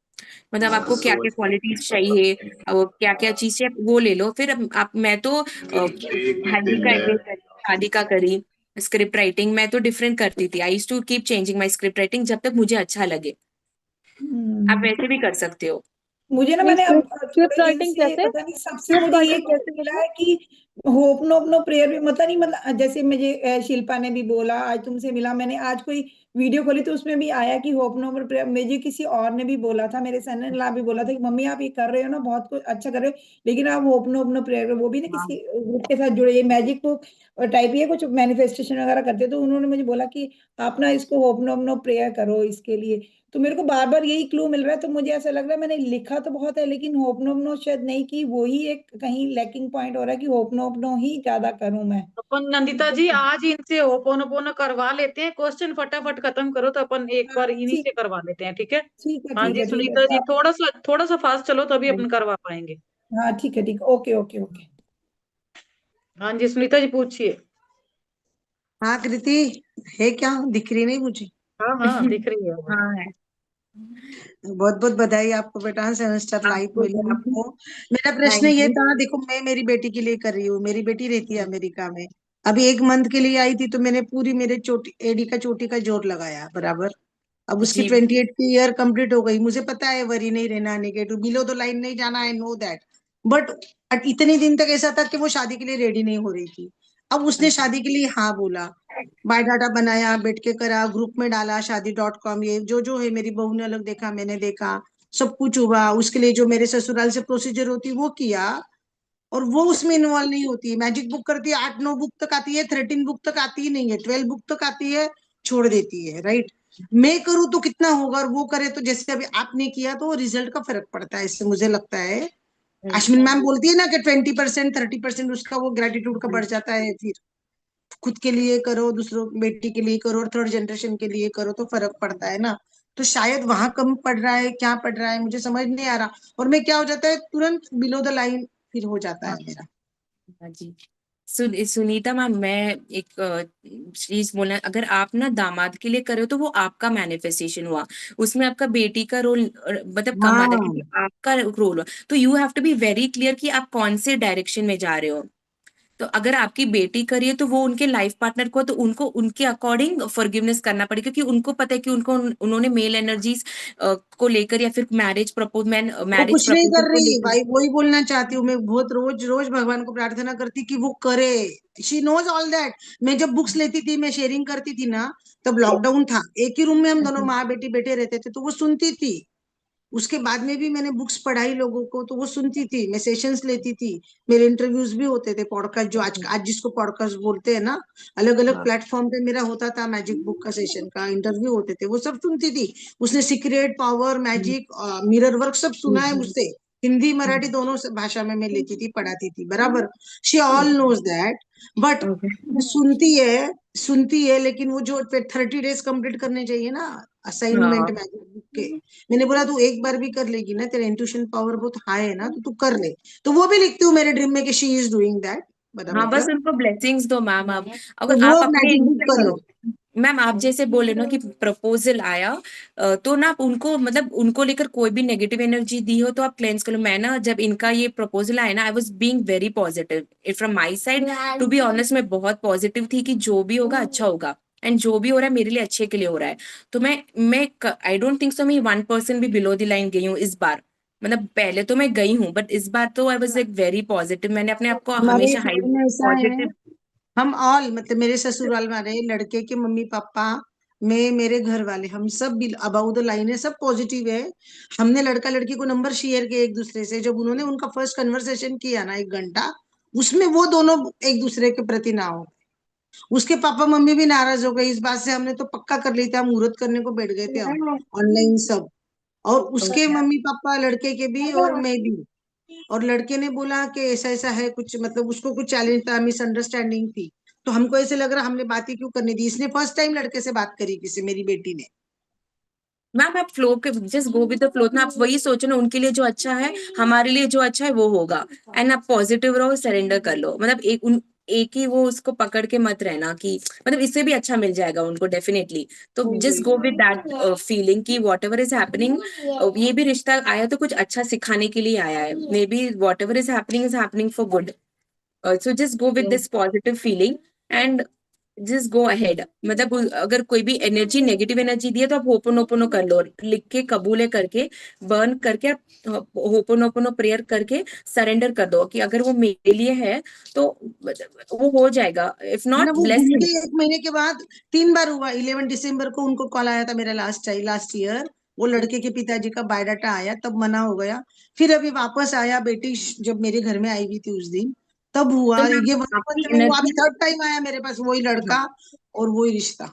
मतलब आपको क्या क्या क्वालिटीज चाहिए और क्या क्या चीज चाहिए वो ले लो। फिर आप मैं तो हल्दी का एक दिन करी, शादी का करी स्क्रिप्ट राइटिंग, मैं तो डिफरेंट करती थी, I used to keep changing my script writing जब तक मुझे अच्छा लगे। आप हम्म। वैसे भी कर सकते हो। मुझे ना ये मैंने अब स्क्रिप्ट थोड़े दिन राइटिंग से कैसे, पता नहीं सबसे स्क्रिप्ट मुझे ये राइटिंग कैसे मिला करना? है कि होप नो अपनो प्रेयर भी मतलब नहीं, मतलब जैसे मुझे शिल्पा ने भी बोला, आज तुमसे मिला, मैंने आज कोई वीडियो खोली तो उसमें भी आया कि होप नो अपनो प्रेयर, मुझे किसी और ने भी बोला था, मेरे सन ने ला भी बोला था कि मम्मी आप ये कर रहे हो ना, बहुत कुछ अच्छा कर रहे हो, लेकिन आप होप नो अपनो प्रेयर, वो भी ना किसी ग्रुप के साथ जुड़े, ये मैजिक बुक टाइप ही है, कुछ मैनिफेस्टेशन वगैरह करते, तो उन्होंने मुझे बोला कि आप ना इसको होप नो अपनो प्रेयर करो इसके लिए। तो मेरे को बार बार यही क्लू मिल रहा है, तो मुझे ऐसा लग रहा है मैंने लिखा तो बहुत है लेकिन होपनो शायद नहीं की, वो ही एक कहीं लैकिंग पॉइंट हो रहा है कि होपनो ही ज्यादा करूं मैं। अपन नंदिता जी आज इनसे ओपोनोपोनो करवा लेते हैं, क्वेश्चन फटाफट खत्म करो तो अपन एक हाँ, बार इन्हीं ठीक से करवा लेते हैं, ठीक है? ठीक है हाँ ठीक जी है ठीक है सुनीता तो जी, आप। थोड़ा सा फास्ट चलो तभी अपन करवा पाएंगे। हाँ ठीक है ओके ओके ओके। हाँ जी सुनीता जी पूछिए। हाँ कृति, है क्या? दिख रही नहीं मुझे। हाँ हाँ दिख रही है वो। हाँ है। बहुत बहुत बधाई आपको बेटा, सेमेस्टर लाइफ आपको मिले थैंक आपको। मेरा प्रश्न ये यू। था, देखो मैं मेरी बेटी के लिए कर रही हूँ, मेरी बेटी रहती है अमेरिका में। अभी 1 मंथ के लिए आई थी तो मैंने पूरी मेरे चोटी एडी का चोटी का जोर लगाया बराबर। अब उसकी जी 28 की ईयर कंप्लीट हो गई, मुझे पता है वरी नहीं रहना, नेगेटिव बिलो द लाइन नहीं जाना, आई नो दैट। बट इतने दिन तक ऐसा था कि वो शादी के लिए रेडी नहीं हो रही थी। अब उसने शादी के लिए हाँ बोला, बायोडाटा बनाया, बैठ के करा, ग्रुप में डाला शादी.com, ये जो जो है मेरी बहू ने अलग देखा, मैंने देखा, सब कुछ हुआ। उसके लिए जो मेरे ससुराल से प्रोसीजर होती वो किया, और वो उसमें इन्वॉल्व नहीं होती है। मैजिक बुक करती है, 8-9 बुक तक आती है, 13 बुक तक आती ही नहीं है, 12 बुक तक आती है, छोड़ देती है, राइट। मैं करूँ तो कितना होगा, और वो करे तो जैसे अभी आपने किया तो रिजल्ट का फर्क पड़ता है, इससे मुझे लगता है। अश्विन मैम बोलती है ना कि 20% 30% उसका वो ग्रेटिट्यूड का बढ़ जाता है। फिर खुद के लिए करो, दूसरों बेटी के लिए करो, और थर्ड जनरेशन के लिए करो तो फर्क पड़ता है ना। तो शायद वहां कम पड़ रहा है, क्या पड़ रहा है मुझे समझ नहीं आ रहा, और मैं क्या हो जाता है तुरंत बिलो द लाइन फिर हो जाता है मेरा। हाँ जी। सुनीता मैम, मैं एक चीज बोलना, अगर आप ना दामाद के लिए कर रहे हो तो वो आपका मैनिफेस्टेशन हुआ, उसमें आपका बेटी का रोल मतलब कम आता है, हाँ, क्योंकि आपका रोल हुआ, तो you have to be very clear कि आप कौन से डायरेक्शन में जा रहे हो। तो अगर आपकी बेटी करिए तो वो उनके लाइफ पार्टनर को, तो उनको उनके अकॉर्डिंग फॉरगिवनेस करना पड़ेगा, क्योंकि उनको पता है कि उन्होंने मेल एनर्जीज को लेकर या फिर वो मैरिज कुछ नहीं प्रपोजल कर को रही लेकर। भाई, वही बोलना चाहती हूँ मैं, बहुत रोज रोज भगवान को प्रार्थना करती कि वो करे। She knows all that. मैं जब बुक्स लेती थी, मैं शेयरिंग करती थी ना, तब लॉकडाउन था, एक ही रूम में हम दोनों माँ बेटी बैठे रहते थे, तो वो सुनती थी। उसके बाद में भी मैंने बुक्स पढ़ाई लोगों को, तो वो सुनती थी, मैं सेशंस लेती थी, मेरे इंटरव्यूज भी होते थे, पॉडकास्ट जो आज आज जिसको पॉडकास्ट बोलते हैं ना, अलग अलग हाँ प्लेटफॉर्म पे मेरा होता था, मैजिक बुक का सेशन का इंटरव्यू होते थे, वो सब सुनती थी। उसने secret power, magic, mirror work सब सुना है मुझसे। हिंदी मराठी दोनों भाषा में मैं लेती थी, पढ़ाती थी बराबर। She all knows that. But सुनती है लेकिन वो जो 30 डेज कंप्लीट करने चाहिए ना असाइनमेंट हाँ मैजिक बुक के, मैंने बोला तू एक बार भी कर लेगी ना, तेरा इंट्यूशन पावर बहुत हाई है ना, तो तू कर ले। तो वो भी लिखती हूँ मेरे ड्रीम में कि शी इज डूइंग दैट, हाँ, बस बराबर। उनको ब्लेसिंग्स दो मैम। आप तो अगर वो आप अब अपने मैजिक एंड बुक से करे। करो मैम, आप जैसे बोले ना कि प्रपोजल आया, तो ना आप उनको मतलब उनको लेकर कोई भी नेगेटिव एनर्जी दी हो तो आप क्लेंस करो। मैं ना जब इनका ये प्रपोजल आया ना, I was being very positive from my side, to be honest मैं बहुत पॉजिटिव थी कि जो भी होगा अच्छा होगा, एंड जो भी हो रहा है मेरे लिए अच्छे के लिए हो रहा है। तो मैं आई डोंट थिंक सो मैं 1% भी बिलो द लाइन गई हूँ इस बार, मतलब पहले तो मैं गई हूँ बट इस बार तो I was like very positive, मैंने अपने आप को हमारे हमेशा हाई घर में ऐसा है, पॉजिटिव। हम ऑल मतलब मेरे ससुराल वाले लड़के के मम्मी पापा, मैं, मेरे घर वाले, हम सब भी अबाउट द लाइन है, सब पॉजिटिव है। हमने लड़का लड़की को नंबर शेयर किए एक दूसरे से, जब उन्होंने उनका फर्स्ट कन्वर्सेशन किया ना 1 घंटा, उसमें वो दोनों एक दूसरे के प्रति ना हो। उसके पापा मम्मी भी नाराज हो गए इस बात से। हमने तो पक्का कर ली थी, हम मुहूर्त करने को बैठ गए थे हम ऑनलाइन सब। और उसके मम्मी पापा, लड़के के भी और मैं भी। और लड़के ने बोला कि ऐसा ऐसा है कुछ, मतलब उसको कुछ चैलेंज था, मिसअंडरस्टैंडिंग थी। तो हमको ऐसे लग रहा हमने बात ही क्यों करनी थी। इसने फर्स्ट टाइम लड़के से बात करी, किसी मेरी बेटी ने। मैम आप फ्लो के just go with the flow ना, आप वही सोचो ना, उनके लिए जो अच्छा है, हमारे लिए जो अच्छा है वो होगा। एंड आप पॉजिटिव रहो, सरेंडर कर लो, मतलब एक ही वो उसको पकड़ के मत रहना कि मतलब इससे भी अच्छा मिल जाएगा उनको डेफिनेटली। तो just go with that feeling कि वॉट एवर इज हैपनिंग, ये भी रिश्ता आया तो कुछ अच्छा सिखाने के लिए आया है, may be what ever is happening for good. So just go with this positive feeling and just go ahead। मतलब अगर कोई भी एनर्जी नेगेटिव एनर्जी दी है तो आप होपोनोपोनो कर लो, लिख के कबूले करके बर्न करके आप होपोनोपोनो प्रेयर करके सरेंडर कर दो कि अगर वो मेरे लिए है तो वो हो जाएगा, इफ है ना, नॉट वो ब्लेस घूम हिम। के 1 महीने के बाद 3 बार हुआ। 11 दिसंबर को उनको कॉल आया था मेरा, लास्ट ईयर। वो लड़के के पिताजी का बायोडाटा आया, तब मना हो गया। फिर अभी वापस आया, बेटी जब मेरे घर में आई हुई थी उस दिन, तब तो हुआ। मैम ये आपकी मंथ में हुआ, अभी एनर्जी, थर्ड टाइम आया मेरे पास वही लड़का और वही रिश्ता।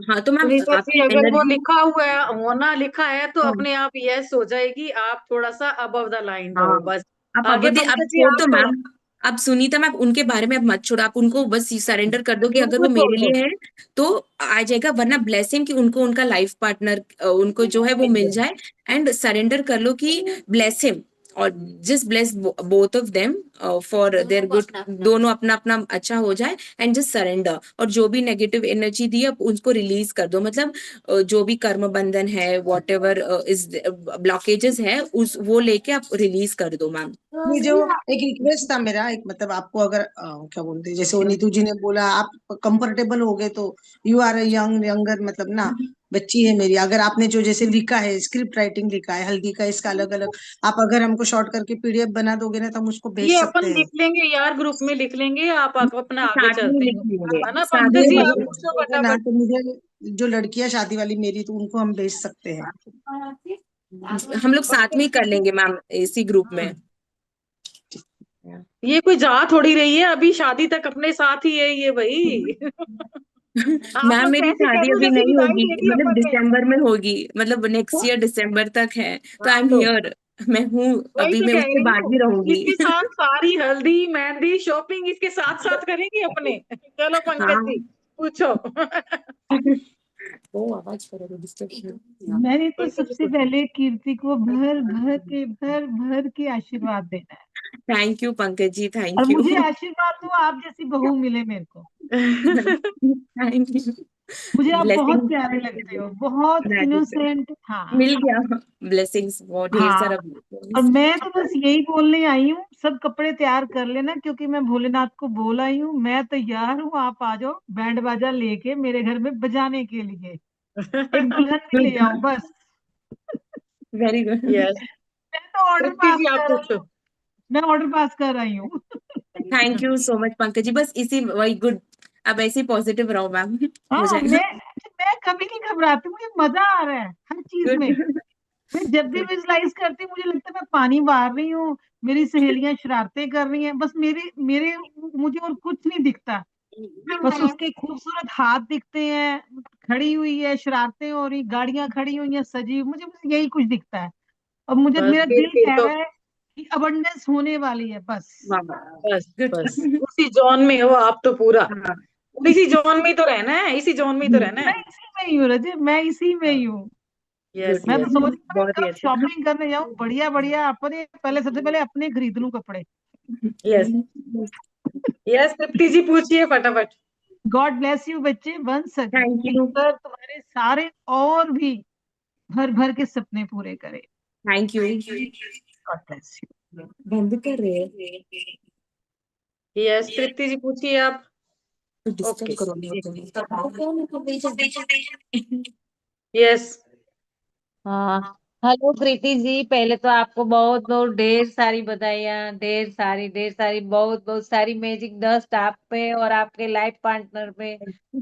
हाँ तो मैम सुनीता जी, आपकी अगर वो एनर्जी, लिखा हुआ है, होना लिखा है, तो अपने आप यस हो जाएगी। आप थोड़ा सा अबव द लाइन हाँ रहो बस। आप आगे आगे दे, आप पंकज जी छोड़ आप दो करो। मैम। आप सुनीता मैम उनके बारे में अब मत छोड़ो, आप उनको बस सरेंडर कर दो कि अगर उनको वो छोड़ मेरे दो। लिए है तो आ जाएगा, वरना ब्लेसिंग कि उनको उनका लाइफ पार्टनर उनको जो है वो मिल जाए। एंड सरेंडर कर लो कि ब्लेस हिम और just bless both of them for their good, दोनों अपना अपना अच्छा हो जाए। एंड जस्ट सरेंडर, और जो भी नेगेटिव एनर्जी दी है उसको रिलीज कर दो, मतलब जो भी कर्म बंधन है, वॉट एवर इज ब्लॉकेजेस है, उस वो लेके आप रिलीज कर दो मैम। ये जो एक रिक्वेस्ट था मेरा, एक मतलब आपको अगर क्या बोलते हैं, जैसे वो नीतू जी ने बोला आप कंफर्टेबल हो गए तो यू आर यंगर, मतलब ना बच्ची है मेरी। अगर आपने जो जैसे लिखा है, स्क्रिप्ट राइटिंग लिखा है हल्दी का, इसका अलग अलग आप अगर हमको शॉर्ट करके पीडीएफ बना दोगे ना तो हम उसको ये भेज अपन सकते हैं। लिख लेंगे यार, ग्रुप में लिख लेंगे। आप अपना आगे साथ में चलते लिख हैं, लेंगे, है ना साथ पंकज ये में जी? लिख आप मतलब पूछो होगा ना फटाफट। तो मुझे जो लड़कियां शादी वाली मेरी, तो उनको हम भेज सकते हैं। लेंगे, हम लोग साथ में पंकज ही जी कर लेंगे मैम इसी ग्रुप में। ये कोई जा थोड़ी रही है, अभी शादी तक अपने साथ ही है ये भाई। आप मैम लोग तो मेरी ऐसे कह शादी रहे हो अभी जैसे नहीं विदाई होगी, दे दी मतलब अपन ने। दिसंबर में होगी, मतलब नेक्स्ट ईयर दिसंबर तक है, तो आई हाँ एम तो हियर, मैं हूँ वही अभी, तो मैं कह उसके रही बाद हूँ। भी रहूंगी। इसके साथ सारी हल्दी मेहंदी शॉपिंग इसके साथ साथ करेंगे अपने। चलो पंकज जी हाँ। पूछो। वो आवाज करो डिस्टर्ब। मैंने तो पंकज जी सबसे पूछो। पहले कीर्ति को भर भर के आशीर्वाद देना है। थैंक यू पंकज जी, और थैंक मुझे यू। आशीर्वाद दो, आप जैसी बहू मिले मेरे को। Thank you. मुझे आप बहुत ब्लेसिंग प्यारे लगते हो, बहुत इनोसेंट। हाँ मिल गया, ब्लेसिंग्स बहुत ढेर हाँ। सारा और blessings। मैं तो बस यही बोलने आई हूँ, सब कपड़े तैयार कर लेना, क्योंकि मैं भोलेनाथ को बोल आई हूँ मैं तैयार हूँ, आप आ जाओ बैंड बाजा लेके मेरे घर में बजाने के लिए। एक दुल्हन भी ले आओ बस। Very good. यस, मैं तो ऑर्डर तृप्ति पास जी आप कर रही पूछो। हूँ। मैं ऑर्डर पास कर रही हूँ। Thank you so much Pankaj ji, बस इसी वही गुड, अब ऐसे ही पॉजिटिव रहो मैम, हो हाँ, जाएगा। मैं कभी नहीं घबराती, मुझे मजा आ रहा है हर चीज में। गुड। मैं जब भी विजुलाइज करती हूँ मुझे लगता है मैं पानी बहा रही हूँ, मेरी सहेलियां शरारतें कर रही हैं, बस मेरे मेरे मुझे और कुछ नहीं दिखता। बस उसके खूबसूरत हाथ दिखते हैं, खड़ी हुई है, शरारतें हो रही, गाड़ियां खड़ी हुई हैं सजी, मुझे बस यही कुछ दिखता है। और मुझे बस मेरा दिल फिर कह तो रहा है कि अबंडेंस होने वाली है बस। बस बस गुड। उसी जोन में हो आप तो पूरा। हाँ और इसी जोन में ही तो रहना है, इसी जोन में ही तो रहना मैं है। इसी में ही हूँ रजे, मैं इसी में ही हूँ। यस गुड, मैं तो यस। सोच रही हूँ बहुत ही कल अच्छा। शॉपिंग करने जाऊँ, बढ़िया बढ़िया अपने, पहले सबसे पहले अपने खरीद लूं कपड़े। यस यस, तृप्ति जी पूछिए फटाफट। गॉड ब्लेस यू बच्चे, वंस अगेन थैंक यू। ईश्वर तुम्हारे सारे और भी भर भर के सपने पूरे करे। Thank you. God bless you. बंद कर रहे हैं यस तृप्ति जी पूछिए आप। तो ओके डिस्टर्ब करो नहीं। यस। हाँ, हेलो कृति जी, पहले तो आपको बहुत बहुत ढेर सारी बधाइयाँ, ढेर सारी बहुत बहुत सारी मैजिक डस्ट आप पे और आपके लाइफ पार्टनर पे।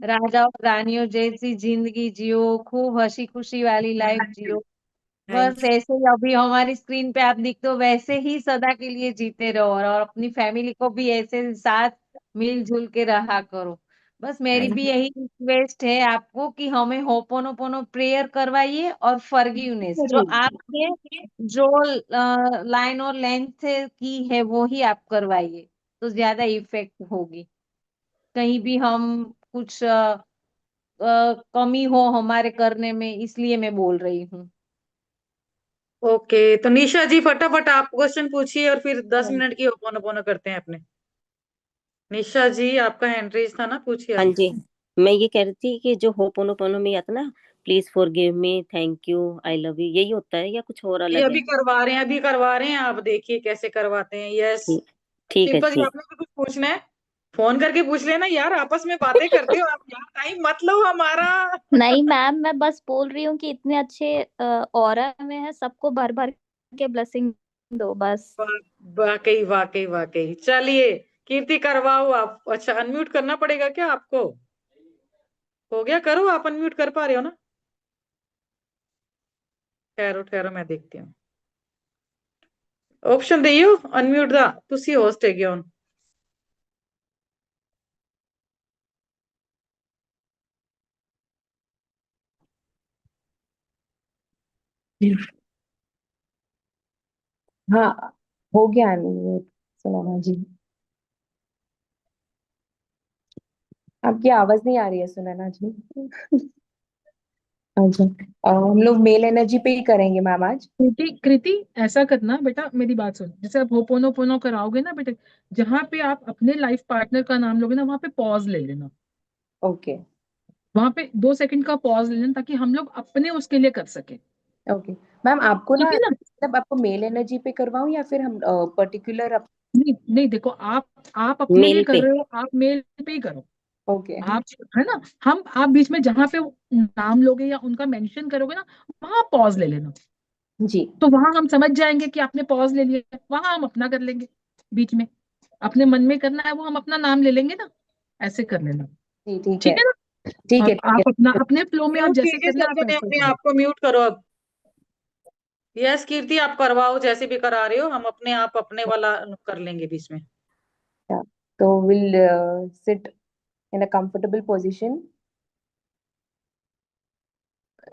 राजा और रानियों जैसी जिंदगी जियो, खूब हंसी खुशी वाली लाइफ जियो। थैंक बस ऐसे ही अभी हमारी स्क्रीन पे आप दिखते हो वैसे ही सदा के लिए जीते रहो, और अपनी फैमिली को भी ऐसे साथ मिलजुल के रहा करो। बस मेरी भी यू। यही रिक्वेस्ट है आपको कि हमें होपोनोपोनो प्रेयर करवाइए, और फॉरगिवनेस जो आपने जो लाइन और लेंथ की है वो ही आप करवाइए, तो ज्यादा इफेक्ट होगी। कहीं भी हम कुछ कमी हो हमारे करने में, इसलिए मैं बोल रही हूँ। ओके, तो निशा जी फटाफट आप क्वेश्चन पूछिए और फिर 10 मिनट की ओपोनोपोनो करते हैं अपने। निशा जी आपका हैंड रेज था ना, पूछिए हाँ आप। जी, मैं ये कह रही थी कि जो होपोनोपोनो में आता ना, please forgive me, thank you, I love you, यही होता है या कुछ और ये अलग है? अभी करवा रहे हैं, अभी करवा रहे हैं, आप देखिए कैसे करवाते हैं। यस। ठीक, ठीक है, शिल्पा जी ठीक। आपने भी कुछ पूछना है? फोन करके पूछ लेना यार, आपस में बातें करते हो आप यार, टाइम मत लो हमारा। नहीं मैम, मैं बस बोल रही हूँ कि इतने अच्छे ऑरा में है, सबको भर भर के ब्लेसिंग दो बस। वाकई वाकई वाकई। चलिए कीर्ति करवाओ आप। अच्छा, अनम्यूट करना पड़ेगा क्या आपको? हो गया, करो आप, अनम्यूट कर पा रहे हो ना? ठहरो ठहरो, मैं देखती हूँ। ऑप्शन दइयो अनम्यूट दा, तुसी होस्ट है क्या? हाँ, हो गया अनम्यूट सुनैना जी। आपकी आवाज नहीं आ रही है सुनैना जी। अच्छा, हम लोग मेल एनर्जी पे ही करेंगे मैम आज। कृति कृति, ऐसा करना बेटा, मेरी बात सुन, जैसे आप होपोनोपोनो कराओगे ना बेटे, जहाँ पे आप अपने लाइफ पार्टनर का नाम लोगे ना, वहां पे पॉज ले लेना। ओके वहां पे 2 सेकंड का पॉज ले लेना, ताकि हम लोग अपने उसके लिए कर सके। ओके मैम, आपको ना ठीक है ना? मतलब आपको मेल एनर्जी पे करवाऊं या फिर हम पर्टिकुलर? नहीं नहीं, देखो आप अपने लिए मेल कर पे। रहे हो, आप मेल पे ही करो। ओके आप, है ना, आप बीच में जहां पे नाम लोगे या उनका मेंशन करोगे ना, वहां पॉज ले लेना। जी तो वहां हम समझ जाएंगे कि आपने पॉज ले लिया, वहां हम अपना कर लेंगे। बीच में अपने मन में करना है वो हम अपना नाम ले लेंगे ना, ऐसे कर लेना। जी ठीक ठीक है, है ना? ठीक है, आप अपना अपने फ्लो में आप म्यूट जैसे कीजिए करना है, सब आप जने, वैसे अपने करो। आप को म्यूट करो अब। यस कीर्ति, आप करवाओ जैसे भी करा रहे हो, हम अपने आप अपने वाला कर लेंगे बीच में। तो will sit in a comfortable position,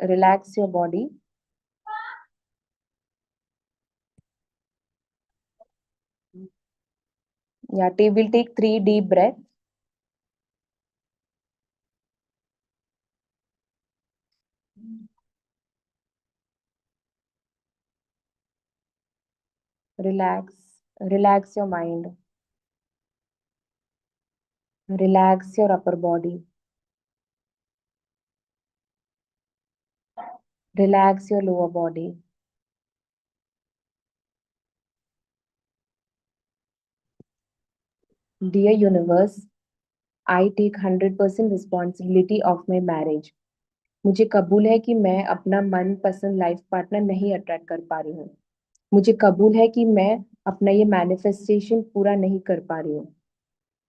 relax your body. Yeah, we'll take 3 deep breaths. Relax, relax your mind. Relax your upper body. Relax your lower body. Dear universe, I take 100% responsibility of my marriage. मुझे कबूल है कि मैं अपना मनपसंद लाइफ पार्टनर नहीं अट्रैक्ट कर पा रही हूँ। मुझे कबूल है कि मैं अपना ये मैनिफेस्टेशन पूरा नहीं कर पा रही हूँ।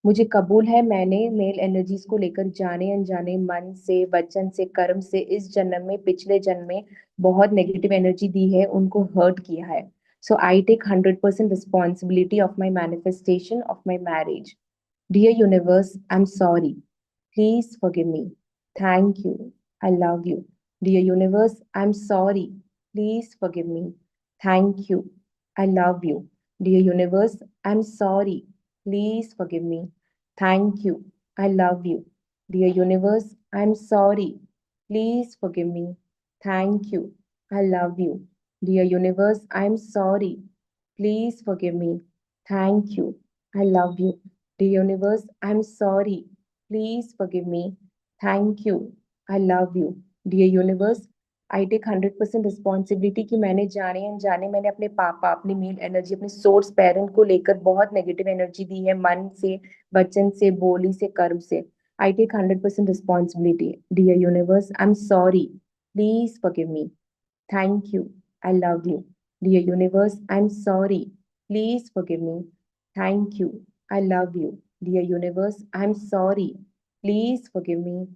मुझे कबूल है मैंने मेल एनर्जीज को लेकर जाने अनजाने मन से, वचन से, कर्म से इस जन्म में, पिछले जन्म में बहुत नेगेटिव एनर्जी दी है, उनको हर्ट किया है। So I take 100% responsibility of my manifestation of my marriage. Dear universe, I am sorry, please forgive me. Thank you. I love you. Dear universe, I'm sorry. Please forgive me. Thank you. I love you. Dear universe, I'm sorry. Please forgive me. Thank you. I love you. Dear universe, I'm sorry. Please forgive me. Thank you. I love you. Dear universe, I'm sorry. Please forgive me. Thank you. I love you. Dear universe, I'm sorry. Please forgive me. Thank you. I love you. Dear universe, I take 100% responsibility कि मैंने जाने अनजाने मैंने अपने पापा, अपनी मेल एनर्जी, अपने सोर्स पेरेंट को लेकर बहुत नेगेटिव एनर्जी दी है, मन से, वचन से, बोली से, कर्म से। I take 100% responsibility. Dear universe, I am sorry, please forgive me. Thank you. I love you. Dear universe, I'm sorry. Please forgive me. Thank you. I love you. Dear universe, I'm sorry. Please forgive me.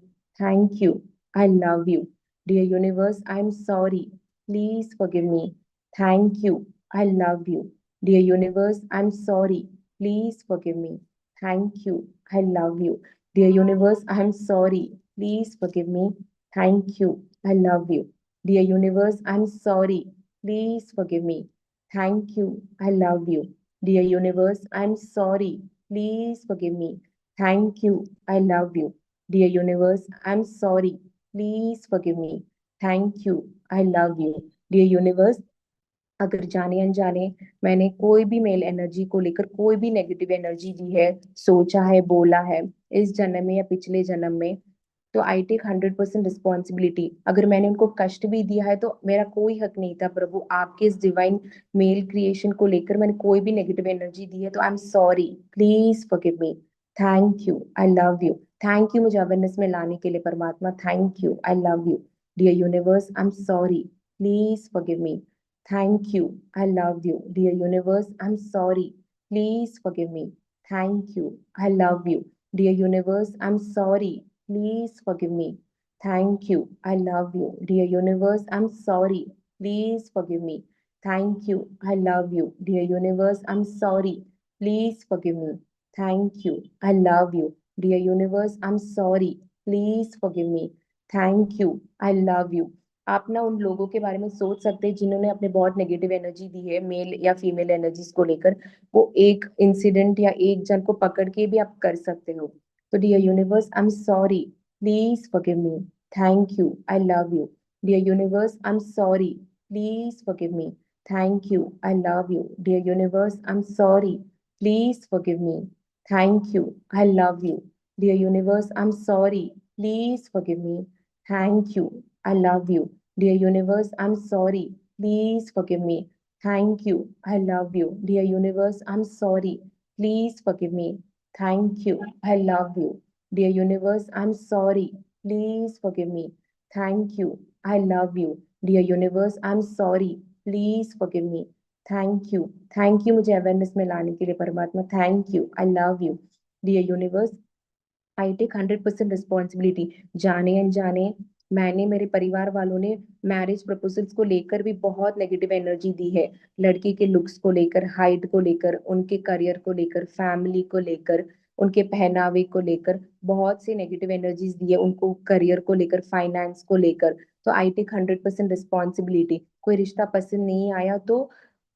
Thank you. I love you. Dear universe, I'm sorry. Please forgive me. Thank you. I love you. Dear universe, I'm sorry. Please forgive me. Thank you. I love you. Dear universe, I'm sorry. Please forgive me. Thank you. I love you. Dear universe, I'm sorry. Please forgive me. Thank you. I love you. Dear universe, I'm sorry. Please forgive me. Thank you. I love you. Dear universe, I'm sorry. Please forgive me. Thank you. I love you. Dear universe, अगर जाने अनजाने मैंने कोई भी मेल एनर्जी को लेकर कोई भी नेगेटिव एनर्जी दी है, सोचा है, बोला है, इस जन्म में या पिछले जन्म में, तो आई टेक 100% रिस्पॉन्सिबिलिटी। अगर मैंने उनको कष्ट भी दिया है तो मेरा कोई हक नहीं था प्रभु। आपके इस डिवाइन मेल क्रिएशन को लेकर मैंने कोई भी नेगेटिव एनर्जी दी है तो I am sorry. Please forgive me. Thank you. I love you. Thank you मुझे अवेयरनेस में लाने के लिए परमात्मा। Thank you. I love you. Dear universe, I am sorry. Please forgive me. Thank you. I love you. Dear universe, I'm sorry. Please forgive me. Thank you. I love you. Dear universe, I'm sorry. Please forgive me. Thank you. I love you. Dear universe, I'm sorry. Please forgive me. Thank you. I love you. Dear universe, I'm sorry. Please forgive me. Thank you. I love you. Dear universe, I'm sorry. Please forgive me. Thank you. I love you. आप ना उन लोगों के बारे में सोच सकते हैं जिन्होंने अपने बहुत नेगेटिव एनर्जी दी है मेल या फीमेल एनर्जीज को लेकर। वो एक इंसिडेंट या एक जन को पकड़ के भी आप कर सकते हो। तो dear universe, I am sorry. Please forgive me. Thank you. I love you. Dear universe, I am sorry. Please forgive me. Thank you. I love you. Dear universe, I am sorry. Please forgive me. Thank you. I love you. Dear universe, I am sorry. Please forgive me. Thank you. I love you. Dear universe, I'm sorry. Please forgive me. Thank you. I love you. Dear universe, I'm sorry. Please forgive me. Thank you. I love you. Dear universe, I'm sorry. Please forgive me. Thank you. I love you. Dear universe, I'm sorry. Please forgive me. Thank you. Thank you मुझे अवेयरनेस में लाने के लिए परमात्मा। Thank you. I love you. Dear universe, I take 100% responsibility. जाने अनजाने मैंने, मेरे परिवार वालों ने मैरिज प्रपोजल्स को लेकर भी बहुत नेगेटिव एनर्जी दी है। लड़की के लुक्स को लेकर, हाइट को लेकर, उनके करियर को लेकर, फैमिली को लेकर, उनके पहनावे को लेकर बहुत सी नेगेटिव एनर्जीज दी है। उनको करियर को लेकर, फाइनेंस को लेकर। तो आई टेक 100% रिस्पॉन्सिबिलिटी। कोई रिश्ता पसंद नहीं आया तो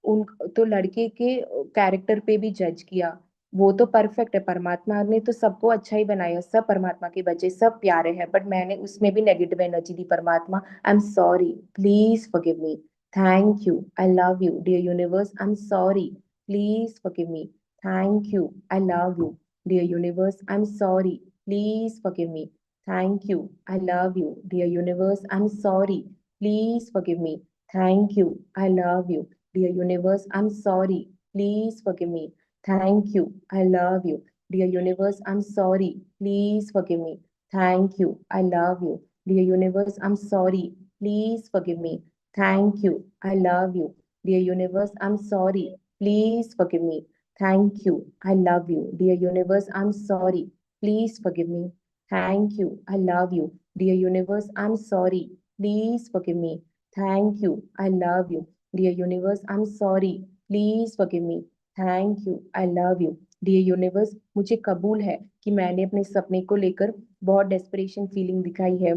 उन तो लड़के के कैरेक्टर पे भी जज किया। वो तो परफेक्ट है, परमात्मा ने तो सबको अच्छा ही बनाया, सब परमात्मा के बच्चे, सब प्यारे हैं, बट मैंने उसमें भी नेगेटिव एनर्जी दी। परमात्मा, I am sorry. Please forgive me. Thank you. I love you. Dear universe, I am sorry. Please forgive me. Thank you. I love you. Dear universe, I am sorry. Please forgive me. Thank you. I love you. Dear universe, I am sorry. Please forgive me. Thank you. I love you. Dear universe, I am sorry. Please forgive me. Thank you. I love you. Dear universe, I'm sorry. Please forgive me. Thank you. I love you. Dear universe, I'm sorry. Please forgive me. Thank you. I love you. Dear universe, I'm sorry. Please forgive me. Thank you. I love you. Dear universe, I'm sorry. Please forgive me. Thank you. I love you. Dear universe, I'm sorry. Please forgive me. Thank you. I love you. Dear universe, I'm sorry. Please forgive me. Thank you. I love you. Dear universe, मुझे कबूल है कि मैंने अपने सपने को लेकर बहुत डेस्परेशन फीलिंग दिखाई है,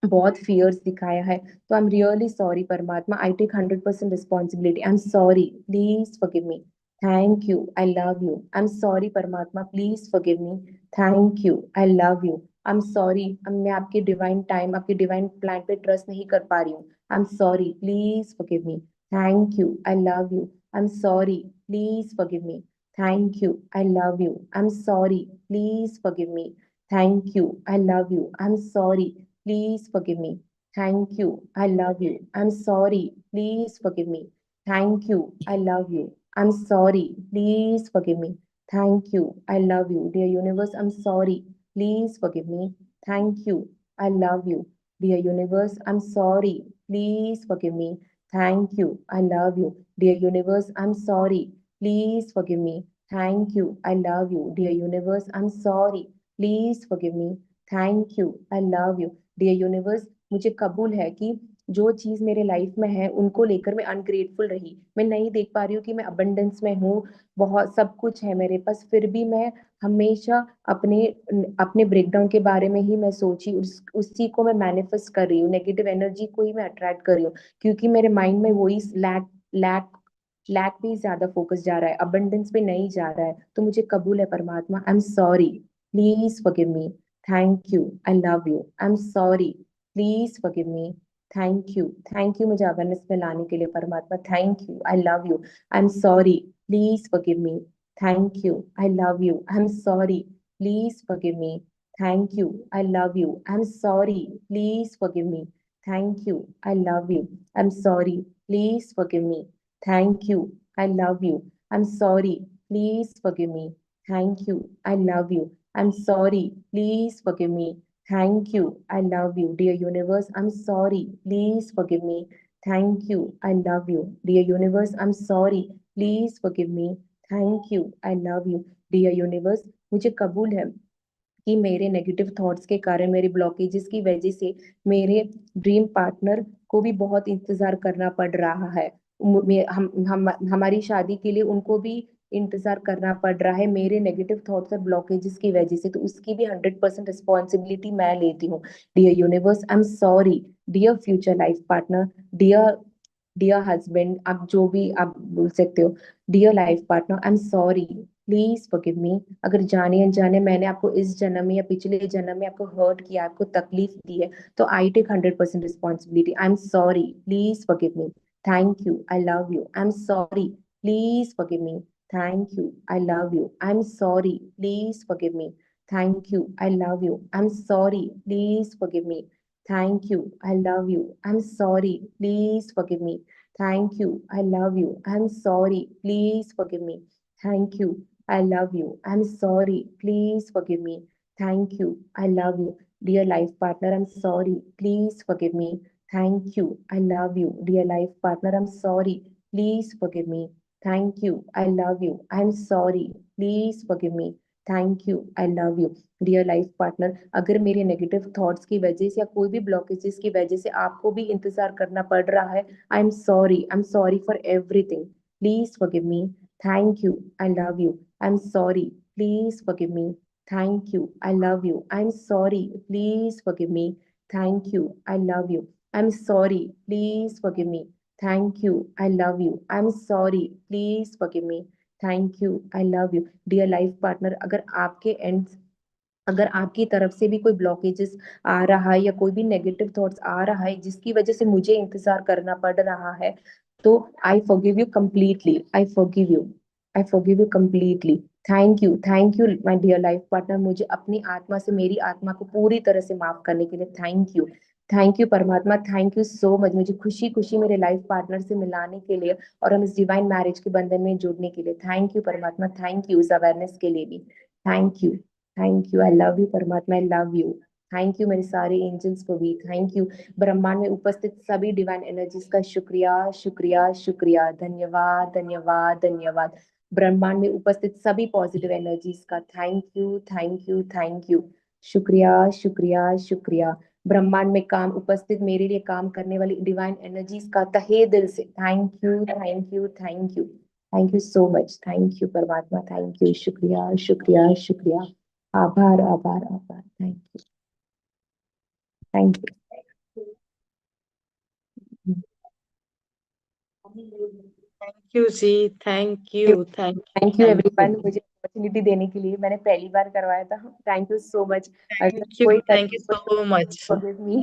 बहुत फियर्स दिखाया है। तो आई एम रियली सॉरी परमात्मा। I take 100% responsibility. I am sorry. Please forgive me. Thank you. I love you. I am sorry परमात्मा। Please forgive me. Thank you. I love you. I am sorry. मैं आपके डिवाइन टाइम, आपके डिवाइन प्लान पे ट्रस्ट नहीं कर पा रही हूँ। I am sorry. Please forgive me. Thank you. I love you. I'm sorry. Please forgive me. Thank you. I love you. I'm sorry. Please forgive me. Thank you. I love you. I'm sorry. Please forgive me. Thank you. I love you. I'm sorry. Please forgive me. Thank you. I love you. I'm sorry. Please forgive me. Thank you. I love you. Dear universe, I'm sorry. Please forgive me. Thank you. I love you. Dear universe, I'm sorry. Please forgive me. Thank you. I love you. Dear universe, I'm sorry. Please forgive me. Thank you. I love you. Dear universe, I'm sorry. Please forgive me. Thank you. I love you. Dear universe, मुझे कबूल है कि जो चीज मेरे लाइफ में है उनको लेकर मैं अनग्रेटफुल रही। मैं नहीं देख पा रही हूँ कि मैं अबंडेंस में हूँ, बहुत सब कुछ है मेरे पास, फिर भी मैं हमेशा अपने अपने ब्रेकडाउन के बारे में ही मैं सोची, उसी को मैं मैनिफेस्ट कर रही हूँ, नेगेटिव एनर्जी को ही मैं अट्रैक्ट कर रही हूँ, क्योंकि मेरे माइंड में वही लैक लैक लैक पे ही ज्यादा फोकस जा रहा है, अबंडेंस पे नहीं जा रहा है। तो मुझे कबूल है परमात्मा, I am sorry, please forgive me, thank you, I love you, I am sorry, please forgive me, thank you मुझे अवेयरनेस में लाने के लिए परमात्मा, thank you, I love you, I am sorry, please forgive me, thank you, I love you, I am sorry, please forgive me, thank you, I love you, I am sorry, please forgive me, thank you, I love you, I am sorry, please forgive me, thank you, I love you, I'm sorry, please forgive me, thank you, I love you, I'm sorry, please forgive me, thank you, I love you, dear universe, I'm sorry, please forgive me, thank you, I love you, dear universe, I'm sorry, please forgive me, thank you, I love you, dear universe। मुझे कबूल है कि मेरे नेगेटिव थॉट्स के कारण, मेरे ब्लॉकेजेस की वजह से मेरे ड्रीम पार्टनर को भी बहुत इंतजार करना पड़ रहा है। हमारी शादी के लिए उनको भी इंतजार करना पड़ रहा है मेरे नेगेटिव थॉट्स और ब्लॉकेजेस की वजह से। तो उसकी भी 100% रिस्पॉन्सिबिलिटी मैं लेती हूँ। Dear universe, I am sorry. Dear future life partner, dear dear husband, आप जो भी आप बोल सकते हो, dear life partner, I am sorry, please forgive me. अगर जाने अनजाने मैंने आपको इस जन्म में या पिछले जन्म में आपको हर्ट किया, आपको तकलीफ दी है, तो I take 100% responsibility. I am sorry, please forgive me, thank you, I love you, I am sorry, please forgive me, thank you, I love you, I am sorry, please forgive me, thank you, I love you, I am sorry, please forgive me, thank you, I love you, I'm sorry, please forgive me, thank you, I love you, I'm sorry, please forgive me, thank you, I love you, I'm sorry, please forgive me, thank you, I love you, dear life partner, I'm sorry, please forgive me, thank you, I love you, dear life partner, I'm sorry, please forgive me, thank you, I love you, I'm sorry, please forgive me, thank you, I love you, dear life partner. अगर मेरे नेगेटिव थॉट्स की वजह से या कोई भी ब्लॉकेजेस की वजह से आपको भी इंतजार करना पड़ रहा है, I am sorry for everything, please forgive me, thank you, I love you, I am sorry, please forgive me, thank you, I love you, I am sorry, please forgive me, thank you, I love you, I am sorry, please forgive me, thank you, I love you, I am sorry, please forgive me, thank you, I love you. Dear life partner, अगर आपकी तरफ से भी कोई ब्लॉकेजेस आ रहा है या कोई भी नेगेटिव थॉट्स आ रहा है जिसकी वजह से मुझे इंतजार करना पड़ रहा है, तो I forgive you completely, I forgive you completely. Thank you my dear life partner, मुझे अपनी आत्मा से, मेरी आत्मा को पूरी तरह से माफ करने के लिए थैंक यू परमात्मा, थैंक यू सो मच, मुझे खुशी खुशी मेरे लाइफ पार्टनर से मिलाने के लिए और हम इस डिवाइन मैरिज के बंधन में जुड़ने के लिए। थैंक यू परमात्मा, थैंक यू इस अवेयरनेस के लिए भी। Thank you, I love you परमात्मा, I love you. Thank you मेरे सारे एंजल्स को भी, थैंक यू ब्रह्मांड में उपस्थित सभी डिवाइन एनर्जीज का शुक्रिया, धन्यवाद। ब्रह्मांड में उपस्थित सभी पॉजिटिव एनर्जीज का थैंक यू, शुक्रिया। ब्रह्मांड में उपस्थित मेरे लिए काम करने वाली डिवाइन एनर्जीज का तहे दिल से thank you so much. Thank you परमात्मा, थैंक यू, शुक्रिया। आभार, थैंक यू जी, थैंक यू एवरीवन, मुझे अपॉर्चुनिटी देने के लिए। मैंने पहली बार करवाया था। Thank you so much. Thank you so much. Forgive me.